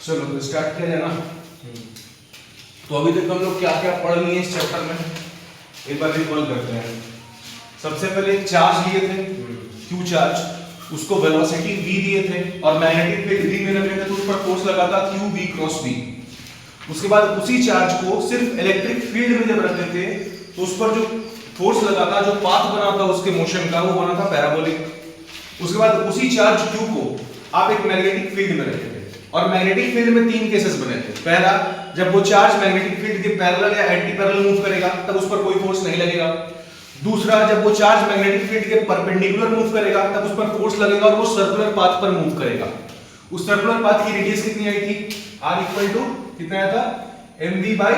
चलो तो स्टार्ट किया जाए ना। तो अभी तक हम लोग क्या क्या पढ़ लिए इस चैप्टर में, एक बार रिकॉल करते हैं। सबसे पहले एक चार्ज लिए थे, क्यू चार्ज, उसको वेलोसिटी v दिए थे और मैग्नेटिक फील्ड v में रखे थे, तो उस पर फोर्स लगा था q v क्रॉस v। उसके बाद उसी चार्ज को सिर्फ इलेक्ट्रिक फील्ड में जब रखते थे तो उस पर जो फोर्स लगा था, जो पाथ बना था उसके मोशन का, वो बना था पैराबोलिक। उसके बाद उसी चार्ज q को आप एक मैग्नेटिक फील्ड में रखे थे और मैग्नेटिक फील्ड में तीन केसेस बने थे। पहला, जब वो चार्ज मैग्नेटिक फील्ड के पैरेलल या एंटी पैरेलल मूव करेगा तब उस पर कोई फोर्स नहीं लगेगा। दूसरा, जब वो चार्ज मैग्नेटिक फील्ड के परपेंडिकुलर मूव करेगा तब उस पर फोर्स लगेगा और वो सर्कुलर पाथ पर मूव करेगा। उस सर्कुलर पाथ की रेडियस कितनी आई थी? r इक्वल टू कितना आया था? mv बाय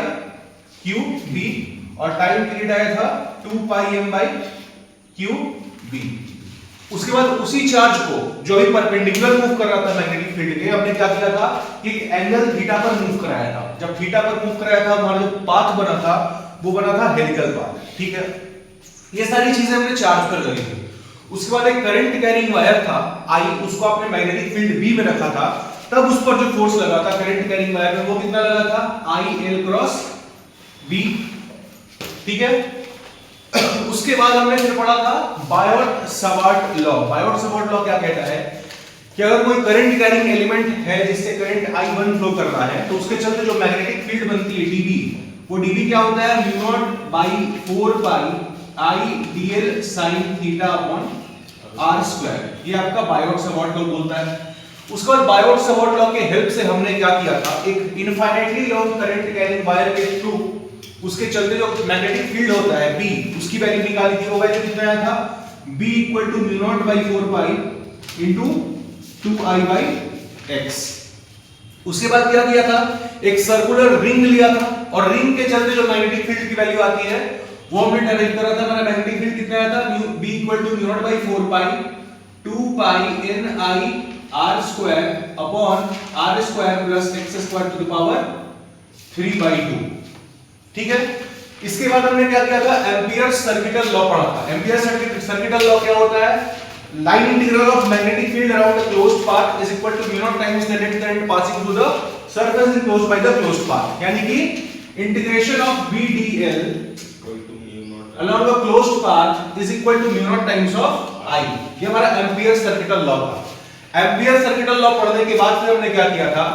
qb और टाइम पीरियड आया था 2 पाई m बाय qb। उसके बाद उसी चार्ज को जो भी परपेंडिकुलर मूव कर रहा था मैग्नेटिक फील्ड के, हमने क्या किया था कि एक एंगल थीटा पर मूव कराया था। जब थीटा पर मूव कराया था, हमारा जो पाथ बना था वो बना था हेलिकल पाथ। ठीक है, ये सारी चीजें हमने चार्ज पर करी थी। उसके बाद एक करंट कैरिंग वायर था I, उसको आपने मैग्नेटिक फील्ड B में रखा था, तब उस पर जो फोर्स लगा था करंट कैरिंग वायर में, वो कितना लगा था? I L cross B। ठीक है, उसके बाद हमने फिर पढ़ा था Biot Savart law. Biot Savart law क्या कहता है कि अगर कोई करंट कैरिंग एलिमेंट है जिससे करंट I1 फ्लो कर रहा है, तो उसके चलते जो मैग्नेटिक फील्ड बनती है dB, वो dB क्या होता है? Mu naught by 4 pi I dl sin theta upon r square. ये आपका बायोट सावर्ट लॉ बोलता है। उसके बाद बायोट सावर्ट लॉ के हेल्प से हमने क्या किया था, एक infinitely long current carrying wire के थ्रू उसके चलते जो मैग्नेटिक फील्ड होता है B, उसकी वैल्यू निकाली थी। वो वैल्यू कितना आया था? B equal to mu naught by 4 pi into 2I by x। उसके बाद क्या किया था, एक सर्कुलर रिंग लिया था और रिंग के चलते जो मैग्नेटिक फील्ड की वैल्यू आती है वो हमने डेराइव करा था। हमारा मैग्नेटिक फील्ड कितना आया था? B equal to mu naught by 4 pi 2 pi n I r square upon r square plus x square to the power 3 by 2। ठीक है, इसके बाद हमने क्या किया था? एम्पियर सर्किटल लॉ पढ़ा था। एम्पियर सर्किटल लॉ क्या होता है? Line integral of magnetic field around the closed path is equal to mu naught times the net current passing through the surface enclosed by the closed path। यानी कि integration of b dl along the closed path is equal to mu naught times of I। ये हमारा Ampere circuital law था। Ampere circuital law पढ़ने के बाद फिर हमने क्या किया था,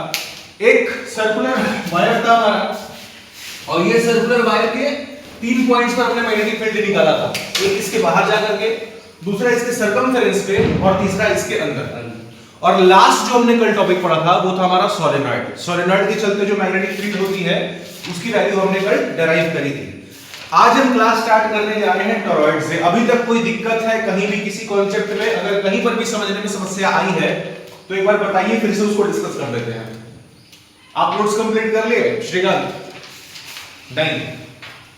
एक सर्कुलर वायर था हमारा और ये सर्कुलर वायर के 3 पॉइंट्स पर हमने मैग्नेटिक फील्ड निकाला था। एक इसके बाहर जाकर के, दूसरा इसके सर्कमफेरेंस पे और तीसरा इसके अंदर। और लास्ट जो हमने कल टॉपिक पढ़ा था वो था हमारा सोलेनॉइड। सोलेनॉइड के चलते जो मैग्नेटिक फील्ड होती है उसकी वैल्यू हमने कल डेराइव करी थी। आज हम क्लास स्टार्ट करने जा रहे हैं टॉरॉइड से। अभी तक कोई दिक्कत है कहीं भी किसी कॉन्सेप्ट में? अगर कहीं पर भी समझने में समस्या आई है तो एक बार बताइए, फिर से उसको डिस्कस कर लेते हैं। आप नोट्स कंप्लीट कर लिए श्रीकांत? नहीं,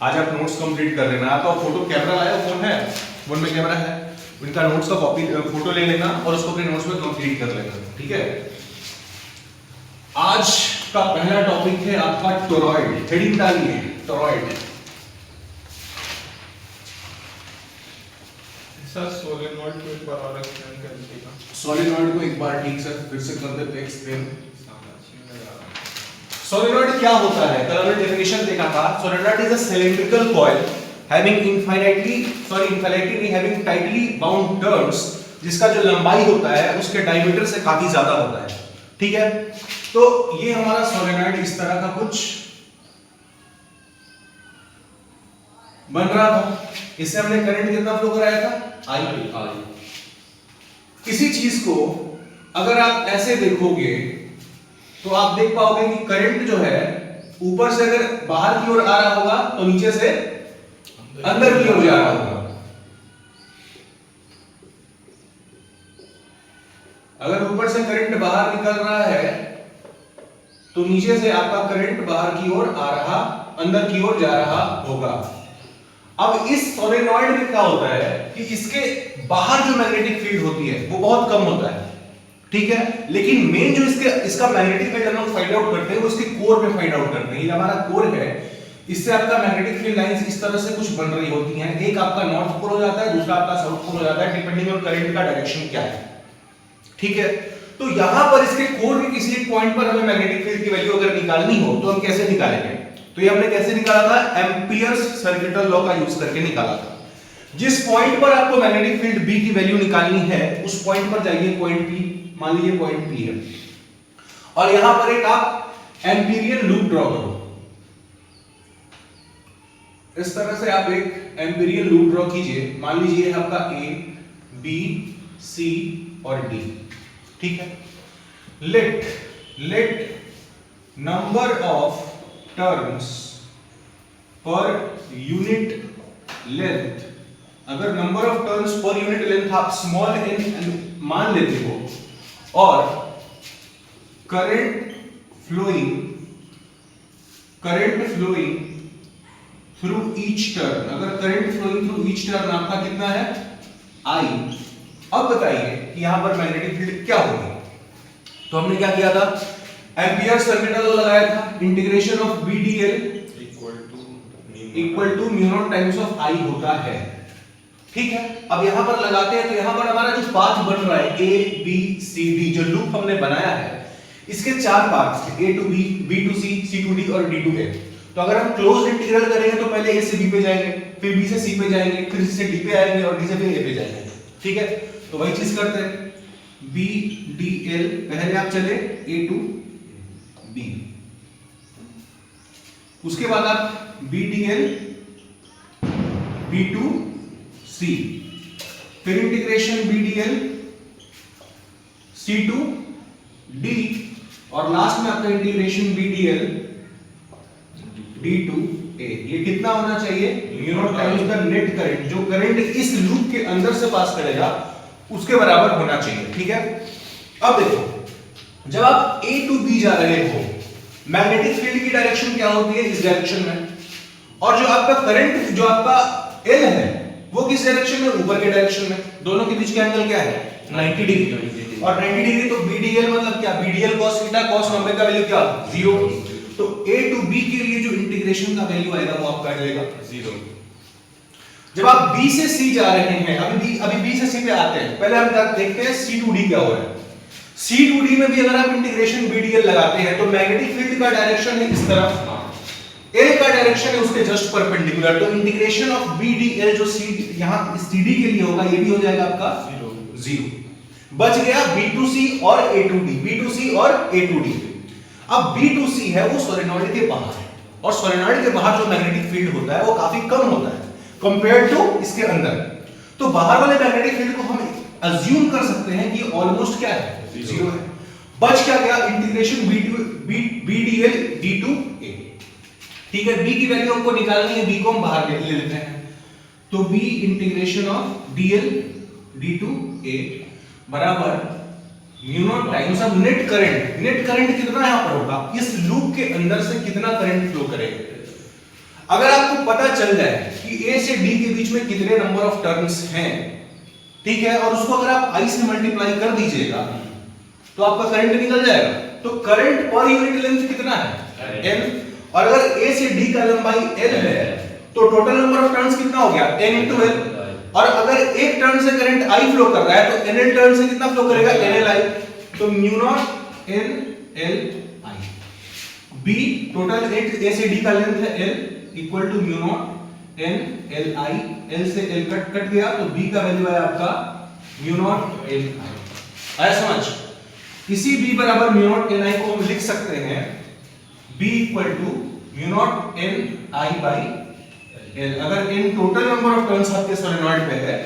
आज आप नोट्स कंप्लीट कर लेना। तो फोटो कैमरा लाया, फोन है, फोन में कैमरा है, उनका नोट्स का कॉपी फोटो ले लेना और उसको अपने नोट्स में कंप्लीट कर लेना। ठीक है, आज का पहला टॉपिक है आपका टॉरॉइड। हेडिंग डालिए टॉरॉइड। सर सोलेनॉइड को एक बार और एक्सप्लेन कर दीजिएगा। सोलेनॉइड को एक बार ठीक से फिर से कर देते हैं एक्सप्लेन। सोलेनॉइड क्या होता है? कल हमने डेफिनेशन देखा था। Solenoid is a cylindrical coil having infinitely having tightly bound turns, जिसका जो लंबाई होता है उसके डायमीटर से काफी ज्यादा होता है। ठीक है, तो ये हमारा सोलेनॉइड इस तरह का कुछ बन रहा था। इससे हमने करंट कितना फ्लो कराया था? I। किसी चीज को अगर आप ऐसे देखोगे तो आप देख पाओगे कि करंट जो है ऊपर से अगर बाहर की ओर आ रहा होगा तो नीचे से अंदर की ओर जा रहा होगा। अगर ऊपर से करंट बाहर निकल रहा है तो नीचे से आपका करंट बाहर की ओर आ रहा, अंदर की ओर जा रहा होगा। अब इस सोलेनॉइड में क्या होता है कि इसके बाहर जो मैग्नेटिक फील्ड होती है वो बहुत कम होता है। ठीक है, लेकिन मेन जो इसका मैग्नेटिक फील्ड हम लोग फाइंड आउट करते हैं वो इसके कोर में फाइंड आउट करते हैं। ये हमारा कोर है, इससे आपका मैग्नेटिक फील्ड लाइंस इस तरह से कुछ बन रही होती हैं। एक आपका नॉर्थ पोल हो जाता है, दूसरा आपका साउथ पोल हो जाता है, डिपेंडिंग ऑन करंट का डायरेक्शन क्या है। ठीक है, तो यहां पर इसके कोर के किसी एक पॉइंट पर हमें मैग्नेटिक फील्ड की वैल्यू अगर निकालनी हो तो हम कैसे निकालेंगे? तो ये हमने कैसे निकाला था? एम्पियर्स सर्किटल लॉ का यूज करके निकाला था। जिस पॉइंट पर आपको मैग्नेटिक फील्ड B की वैल्यू निकालनी है उस पॉइंट पर जाइए, पॉइंट P, मान लीजिए पॉइंट P है, और यहां पर एक आप एम्पीरियल लूप ड्रॉ करो। इस तरह से आप एक एम्पीरियल लूप ड्रॉ कीजिए। मान लीजिए आपका A, B, C और D, ठीक है। Let number of turns per unit length, अगर number of turns per unit length आप स्मॉल n मान लेते हो, और current flowing through each turn, अगर current flowing through each turn आपका कितना है? I। अब बताइए कि यहां पर मैग्नेटिक फील्ड क्या होगी? तो हमने क्या किया था? एम्पियर सर्किटल लॉ लगाया था। Integration of B dl equal to mu naught times of I होता है, ठीक है। अब यहां पर लगाते हैं तो यहां पर हमारा जो पाथ बन रहा है A B C D, जो लूप हमने बनाया है, इसके चार पार्ट्स थे, A to B, B to C, C to D और D to A। तो अगर हम क्लोज्ड इंटीग्रल करेंगे तो पहले A से B पे जाएंगे, फिर B से C पे जाएंगे, फिर C से D पे आएंगे और D से फिर A पे जाएंगे, ठीक है। तो वही चीज करते हैं, B D L, पहले आप चले A to B, उसके बाद आप B D L B to C, फिर integration B D L C to D, और लास्ट में आपका integration B D L D to A। ये कितना होना चाहिए? Mu naught times the net current, जो करंट इस लूप के अंदर से पास करेगा उसके बराबर होना चाहिए, ठीक है। अब देखो, जब आप A to B जा रहे हो, मैग्नेटिक फील्ड की डायरेक्शन क्या होती है? इस डायरेक्शन में, और जो आपका करंट, जो आपका L है, वो किस डायरेक्शन में? ऊपर के डायरेक्शन में। दोनों के बीच का एंगल क्या है? 90 डिग्री। और 90 डिग्री तो BDL मतलब क्या? BDL cos थीटा, cos 90 का वैल्यू क्या? 0। तो A to B के लिए जो इंटीग्रेशन का वैल्यू आएगा वो आपका आएगा 0। जब आप B से C जा रहे हैं, अभी B से C पे आते हैं, पहले हम देखते हैं C to D क्या हो रहा है। C to D में भी अगर आप इंटीग्रेशन BDL लगाते हैं तो मैग्नेटिक फील्ड का डायरेक्शन है इस तरफ, L का डायरेक्शन है उसके जस्ट परपेंडिकुलर, तो इंटीग्रेशन ऑफ BDL जो यहां CD के लिए होगा, ये भी हो जाएगा आपका 0। बच गया B to C और A to D, B to C और A to D। अब B to C है वो सोलेनॉइड के बाहर है, और सोलेनॉइड के बाहर जो मैग्नेटिक फील्ड होता है वो काफी कम होता है कंपेयर टू इसके अंदर। तो बाहर वाले मैग्नेटिक फील्ड को हम अज्यूम कर सकते हैं कि ऑलमोस्ट क्या है? 0 है। बच क्या गया? Integration BDL D to A, ठीक है। B की वैल्यू हमको निकालनी है, B को हम बाहर ले लेते हैं, तो B integration of DL D to A बराबर mu naught times of net current. Net current कितना यहां पर होगा? इस लूप के अंदर से कितना करंट फ्लो करेगा। अगर आपको पता चल जाए कि A से D के बीच में कितने नंबर ऑफ टर्न्स हैं, ठीक है, और उसको अगर आप I से मल्टीप्लाई कर दीजिएगा तो आपका करंट निकल जाएगा। तो करंट पर यूनिट लेंथ कितना है? N। और अगर A से D का लंबाई L है तो टोटल नंबर ऑफ टर्न्स कितना हो गया? N into L। और अगर एक टर्न से करंट I फ्लो कर रहा है तो NL टर्न से कितना फ्लो करेगा? NLI। तो mu naught NLI। B total A से D का लेंथ है L equal to mu naught NLI। L से L कट गया तो B का वैल्यू आया आपका म्यू नॉट NI। आया समझ? इसी B बराबर म्यू नॉट NI को हम लिख सकते हैं B equal to mu naught NI by L। अगर n total number of turns आपके सोलेनॉइड पे है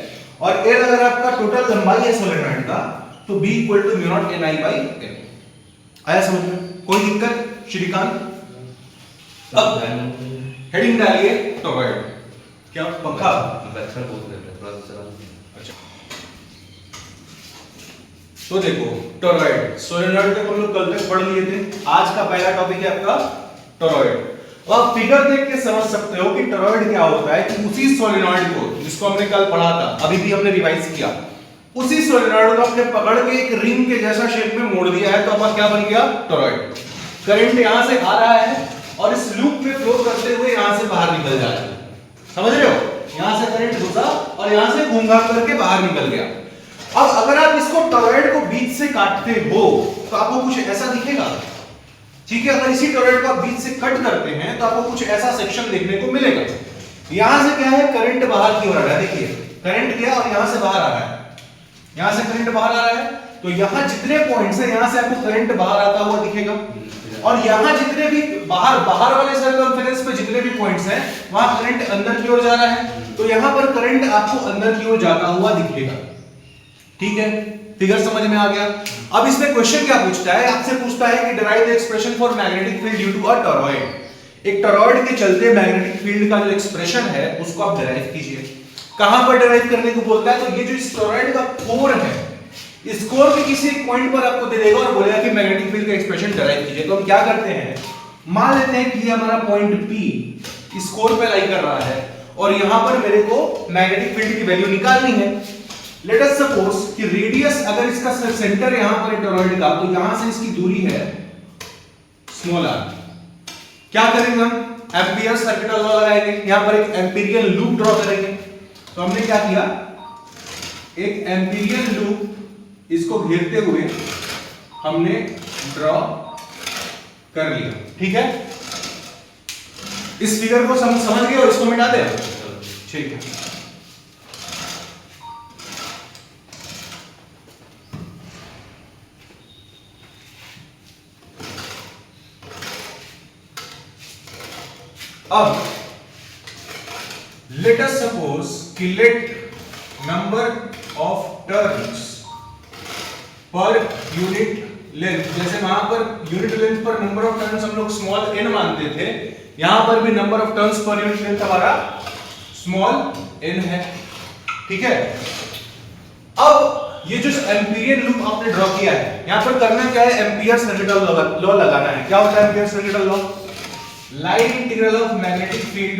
और L अगर आपका टोटल लंबाई है सोलेनॉइड का, तो B equal to mu naught NI by L। आया समझ में? कोई दिक्कत श्रीकांत? अब हेडिंग डालिए टॉरॉइड। क्या पंखा? अच्छा बोल रहे थे, थोड़ा सा चला। अच्छा, तो देखो टॉरॉइड, सोलेनॉइड तक हम लोग कल तक पढ़ लिए थे। आज का पहला टॉपिक है आपका टॉरॉइड। आप फिगर देख के समझ सकते हो कि टॉरॉइड क्या होता है, कि उसी सोलेनॉइड को जिसको हमने कल पढ़ा था, अभी भी हमने रिवाइज किया, उसी सोलेनॉइड को आपने पकड़ के एक रिंग के जैसा शेप में मोड़ दिया है, तो आपका क्या बन गया? टॉरॉइड। करंट यहां से आ रहा है और इस लूप में फ्लो करते हुए यहां से बाहर निकल जा रहा है। समझ रहे हो? यहां से करंट घुसा और यहां से घूम घाम करके बाहर निकल गया। अब अगर आप इसको टॉरॉइड को बीच से काटते हो तो आपको कुछ ऐसा दिखेगा, ठीक है। अगर इसी टॉरॉइड को आप बीच से कट करते हैं तो आपको कुछ ऐसा सेक्शन देखने को मिलेगा। यहां से क्या है, करंट बाहर की ओर आ रहा है, देखिए करंट गया और यहां से बाहर आ रहा है, यहां से करंट बाहर आ रहा है, तो यहां जितने पॉइंट्स हैं यहां से आपको करंट बाहर आता हुआ दिखेगा, और यहां जितने भी बाहर वाले सर्कमफेरेंस पे जितने भी पॉइंट्स हैं वहां करंट अंदर की ओर जा रहा है, तो यहां पर करंट आपको अंदर की ओर जाता हुआ दिखेगा, ठीक है। फिगर समझ में आ गया। अब इसमें क्वेश्चन क्या पूछता है, आपसे पूछता है कि derive the expression for magnetic field due to a toroid. एक टॉरॉइड के चलते मैग्नेटिक फील्ड का जो एक्सप्रेशन है उसको आप डिराइव कीजिए। कहां पर डिराइव करने को बोलता है, तो ये जो इस टॉरॉइड का कोर है, इस कोर के किसी एक पॉइंट पर आपको दे देगा और बोलेगा कि मैग्नेटिक फील्ड का एक्सप्रेशन डिराइव कीजिए। तो हम क्या करते हैं, मान लेते हैं कि ये हमारा पॉइंट P इस कोर पे लाई कर रहा है और यहां पर मेरे को मैग्नेटिक फील्ड की वैल्यू निकालनी है। लेट अस सपोज कि रेडियस अगर इसका सेंटर यहां पर टॉरॉइड का, तो यहां से इसकी दूरी है स्मॉल r। क्या करेंगे हम, एम्पियर सर्किट लॉ लगाएंगे, यहां पर एक एम्पिरिकल लूप ड्रॉ करेंगे। तो हमने क्या किया, एक एम्पिरिकल लूप इसको घेरते हुए हमने ड्रॉ कर लिया, ठीक है। इस फिगर को समझ गए और इसको मिटा दे, ठीक है। अब लेट अस सपोज कि late number of turns per unit length, जैसे वहां पर यूनिट लेंथ पर नंबर ऑफ टर्न्स हम लोग स्मॉल n मानते थे, यहां पर भी number of turns per unit length हमारा स्मॉल n है, ठीक है। अब ये जो एम्पिरियन लूप आपने ड्रॉ किया है, यहां पर करना क्या है, एम्पियर सर्किट लॉ लगाना है। क्या होता है ampere circuit law, line integral of magnetic field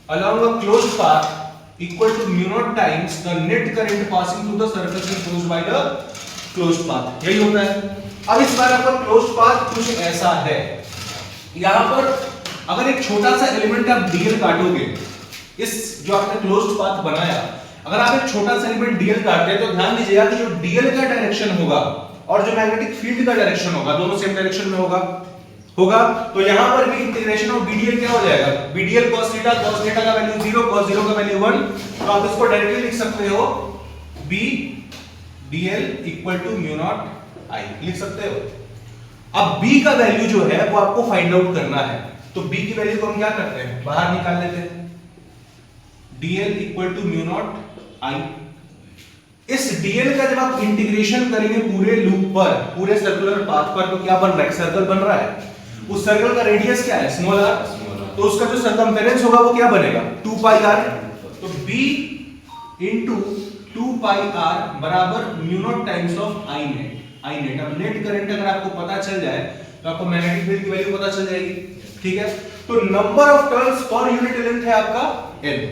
along a closed path equal to mu naught times the net current passing through the surface enclosed by the closed path। यही होता है। अब इस बार आपका closed path कुछ ऐसा है, यहां पर अगर एक छोटा सा एलिमेंट आप dl काटोगे, इस जो आपने closed path बनाया, अगर आप एक छोटा सा एलिमेंट dl काटते हैं तो ध्यान दीजिएगा कि जो dl का डायरेक्शन होगा और जो मैग्नेटिक फील्ड का डायरेक्शन होगा दोनों सेम डायरेक्शन में होगा। तो यहां पर भी इंटीग्रेशन ऑफ BDL क्या हो जाएगा, BDL cos थीटा का वैल्यू 0, cos 0 का वैल्यू 1, तो आप इसको डायरेक्टली लिख सकते हो BDL equal to mu naught I, लिख सकते हो। अब B का वैल्यू जो है वो आपको फाइंड आउट करना है, तो B की वैल्यू को हम क्या करते हैं, बाहर निकाल लेते हैं, DL equal to mu naught I। इस DL का जब आप इंटीग्रेशन करेंगे पूरे लूप पर, पूरे सर्कुलर पाथ पर, तो क्या बन रहा है, सर्कल बन रहा है। उस सर्कल का रेडियस क्या है, स्मॉल r, तो उसका जो सर्कमफेरेंस होगा वो क्या बनेगा, 2 पाई r। तो b into 2 पाई r बराबर mu naught times of I net. अब नेट करंट अगर आपको पता चल जाए तो आपको मैग्नेटिक फील्ड की वैल्यू पता चल जाएगी, ठीक है। तो number of turns per unit length है आपका n,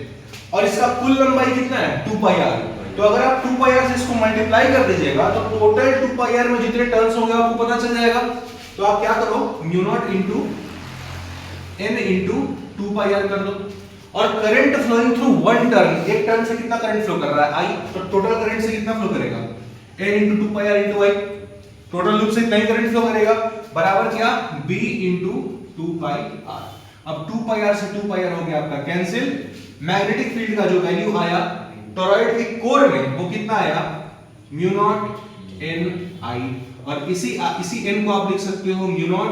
और इसका कुल लंबाई कितना है, 2 पाई r। तो अगर आप 2 पाई r से इसको मल्टीप्लाई कर दीजिएगा तो टोटल 2 पाई r में जितने टर्न्स होंगे आपको पता चल जाएगा। तो आप क्या करो, mu naught into n into 2 pi r कर दो, और current flowing through one turn, एक टर्न से कितना करंट फ्लो कर रहा है I, तो टोटल करंट से कितना फ्लो करेगा, n into 2 pi r into I, total loop से इतना ही करंट फ्लो करेगा, बराबर क्या, b इंटू 2 पाई r। अब 2 पाई r से 2 पाई r हो गया आपका कैंसिल। मैग्नेटिक फील्ड का जो वैल्यू आया टॉरॉइड के कोर में वो कितना आया, म्यू नॉट n I, और इसी n को आप लिख सकते हो mu naught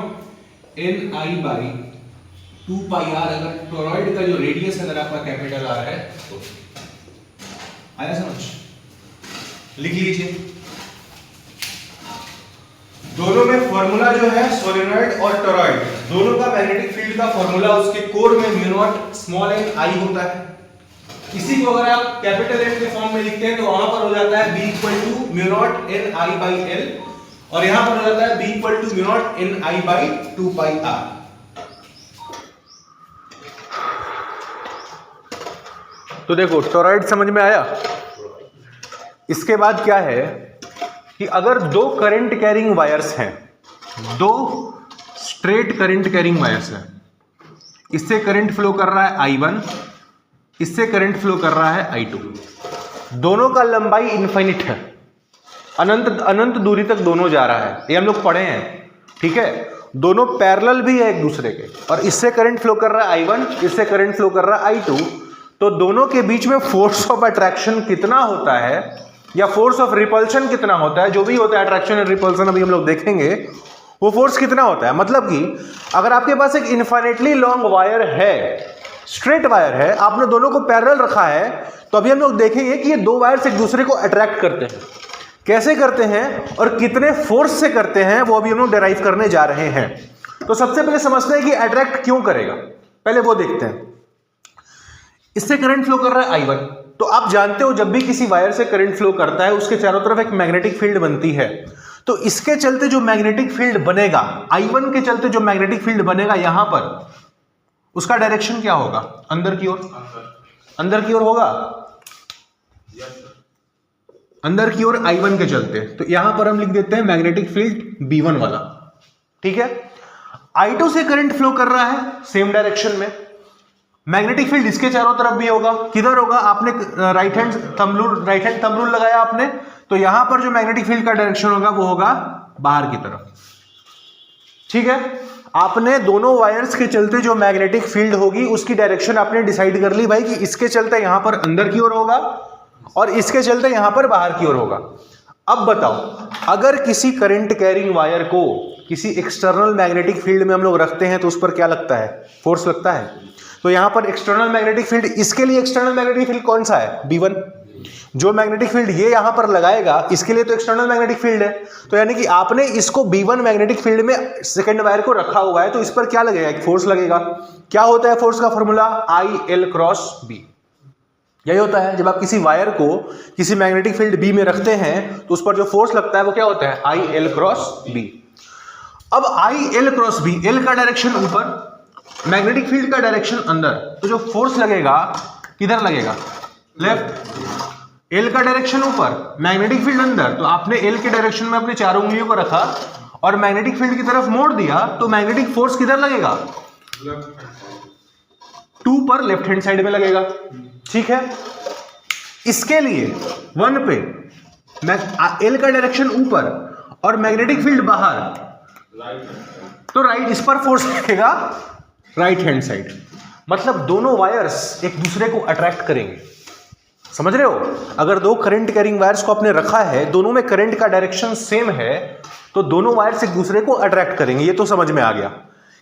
n I by 2 pi r। अगर टॉरॉइड का जो रेडियस अगर आपका कैपिटल R है तो आया समझ, लिख लीजिए। दोनों में फॉर्मूला जो है सोलेनॉइड और टॉरॉइड दोनों का मैग्नेटिक फील्ड का फॉर्मूला उसके कोर में mu naught small n I होता है। इसी को अगर आप कैपिटल M के फॉर्म में लिखते हैं तो वहां पर हो जाता है B equal to mu naught n I by L, और यहां पर हो जाता है B equal to mu naught n I by 2 pi r। तो देखो टॉरॉइड समझ में आया। इसके बाद क्या है कि अगर दो करंट कैरिंग वायर्स हैं, दो स्ट्रेट करंट कैरिंग वायर्स हैं, इससे करंट फ्लो कर रहा है I1, इससे करंट फ्लो कर रहा है I2, दोनों का लंबाई इनफाइनिट है, अनंत अनंत दूरी तक दोनों जा रहा है, ये हम लोग पढ़े हैं, ठीक है। दोनों पैरेलल भी है एक दूसरे के, और इससे करंट फ्लो कर रहा है I1, इससे करंट फ्लो कर रहा है I2, तो दोनों के बीच में फोर्स ऑफ अट्रैक्शन कितना होता है या फोर्स ऑफ रिपल्शन कितना होता है, जो भी होता है अट्रैक्शन और रिपल्शन अभी हम लोग देखेंगे, वो फोर्स कितना होता है। मतलब कि अगर आपके पास एक इन्फाइनेटली लॉन्ग वायर है, स्ट्रेट वायर है, आपने दोनों को पैरेलल रखा है, तो अभी हम लोग देखेंगे कि ये दो वायर्स एक दूसरे को अट्रैक्ट करते हैं, कैसे करते हैं और कितने फोर्स से करते हैं, वो अभी हम लोग डिराइव करने जा रहे हैं। तो सबसे पहले समझते हैं कि अट्रैक्ट क्यों करेगा, पहले वो देखते हैं। इससे करंट फ्लो कर रहा है I1, तो आप जानते हो जब भी किसी वायर से करंट फ्लो करता है उसके चारों तरफ एक मैग्नेटिक फील्ड बनती है, तो इसके चलते जो मैग्नेटिक फील्ड बनेगा, I1 के चलते जो मैग्नेटिक फील्ड बनेगा यहां पर, उसका डायरेक्शन क्या होगा, अंदर की ओर, अंदर की ओर होगा, अंदर की ओर I1 के चलते, तो यहां पर हम लिख देते हैं मैग्नेटिक फील्ड B1 वाला, ठीक है। I2 से करंट फ्लो कर रहा है सेम डायरेक्शन में, मैग्नेटिक फील्ड इसके चारों तरफ भी होगा, किधर होगा, आपने राइट हैंड थंब रूल लगाया आपने, तो यहां पर जो मैग्नेटिक फील्ड का डायरेक्शन होगा वो होगा बाहर की तरफ, ठीक है। आपने दोनों वायर्स के चलते जो मैग्नेटिक फील्ड होगी उसकी डायरेक्शन आपने डिसाइड कर ली भाई कि इसके चलते यहां पर अंदर की ओर होगा और इसके चलते यहां पर बाहर की ओर होगा। अब बताओ, अगर किसी करंट कैरिंग वायर को किसी एक्सटर्नल मैग्नेटिक फील्ड में हम लोग रखते हैं तो उस पर क्या लगता है, फोर्स लगता है। तो यहां पर एक्सटर्नल मैग्नेटिक फील्ड, इसके लिए एक्सटर्नल मैग्नेटिक फील्ड कौन सा है, B1। जो मैग्नेटिक फील्ड ये यहां पर लगाएगा इसके लिए तो एक्सटर्नल मैग्नेटिक फील्ड है, तो यानी कि आपने इसको B1 मैग्नेटिक फील्ड में सेकंड वायर को रखा हुआ है, तो इस पर क्या लगेगा, एक फोर्स लगेगा। क्या होता है फोर्स का फॉर्मूला, IL क्रॉस B। यही होता है जब आप किसी वायर को किसी मैग्नेटिक फील्ड B में रखते हैं तो उस पर जो फोर्स लगता है वो क्या होता है, IL क्रॉस B। अब IL क्रॉस B, L का डायरेक्शन ऊपर, मैग्नेटिक फील्ड का डायरेक्शन अंदर, तो जो फोर्स लगेगा किधर लगेगा, लेफ्ट। L का डायरेक्शन ऊपर, मैग्नेटिक फील्ड अंदर, तो आपने L के डायरेक्शन में अपनी चारों उंगलियों को रखा और मैग्नेटिक फील्ड की तरफ मोड़ दिया, तो मैग्नेटिक फोर्स किधर लगेगा, 2 पर लेफ्ट हैंड साइड में लगेगा, ठीक है। इसके लिए 1 पे L का डायरेक्शन ऊपर और मैग्नेटिक फील्ड बाहर, तो राइट, इस पर फोर्स लगेगा राइट हैंड साइड। मतलब दोनों वायर्स एक दूसरे को अट्रैक्ट करेंगे, समझ रहे हो। अगर दो करंट कैरिंग वायर्स को आपने रखा है, दोनों में करंट का डायरेक्शन सेम है, तो दोनों वायर्स एक दूसरे को अट्रैक्ट करेंगे, ये तो समझ में आ गया।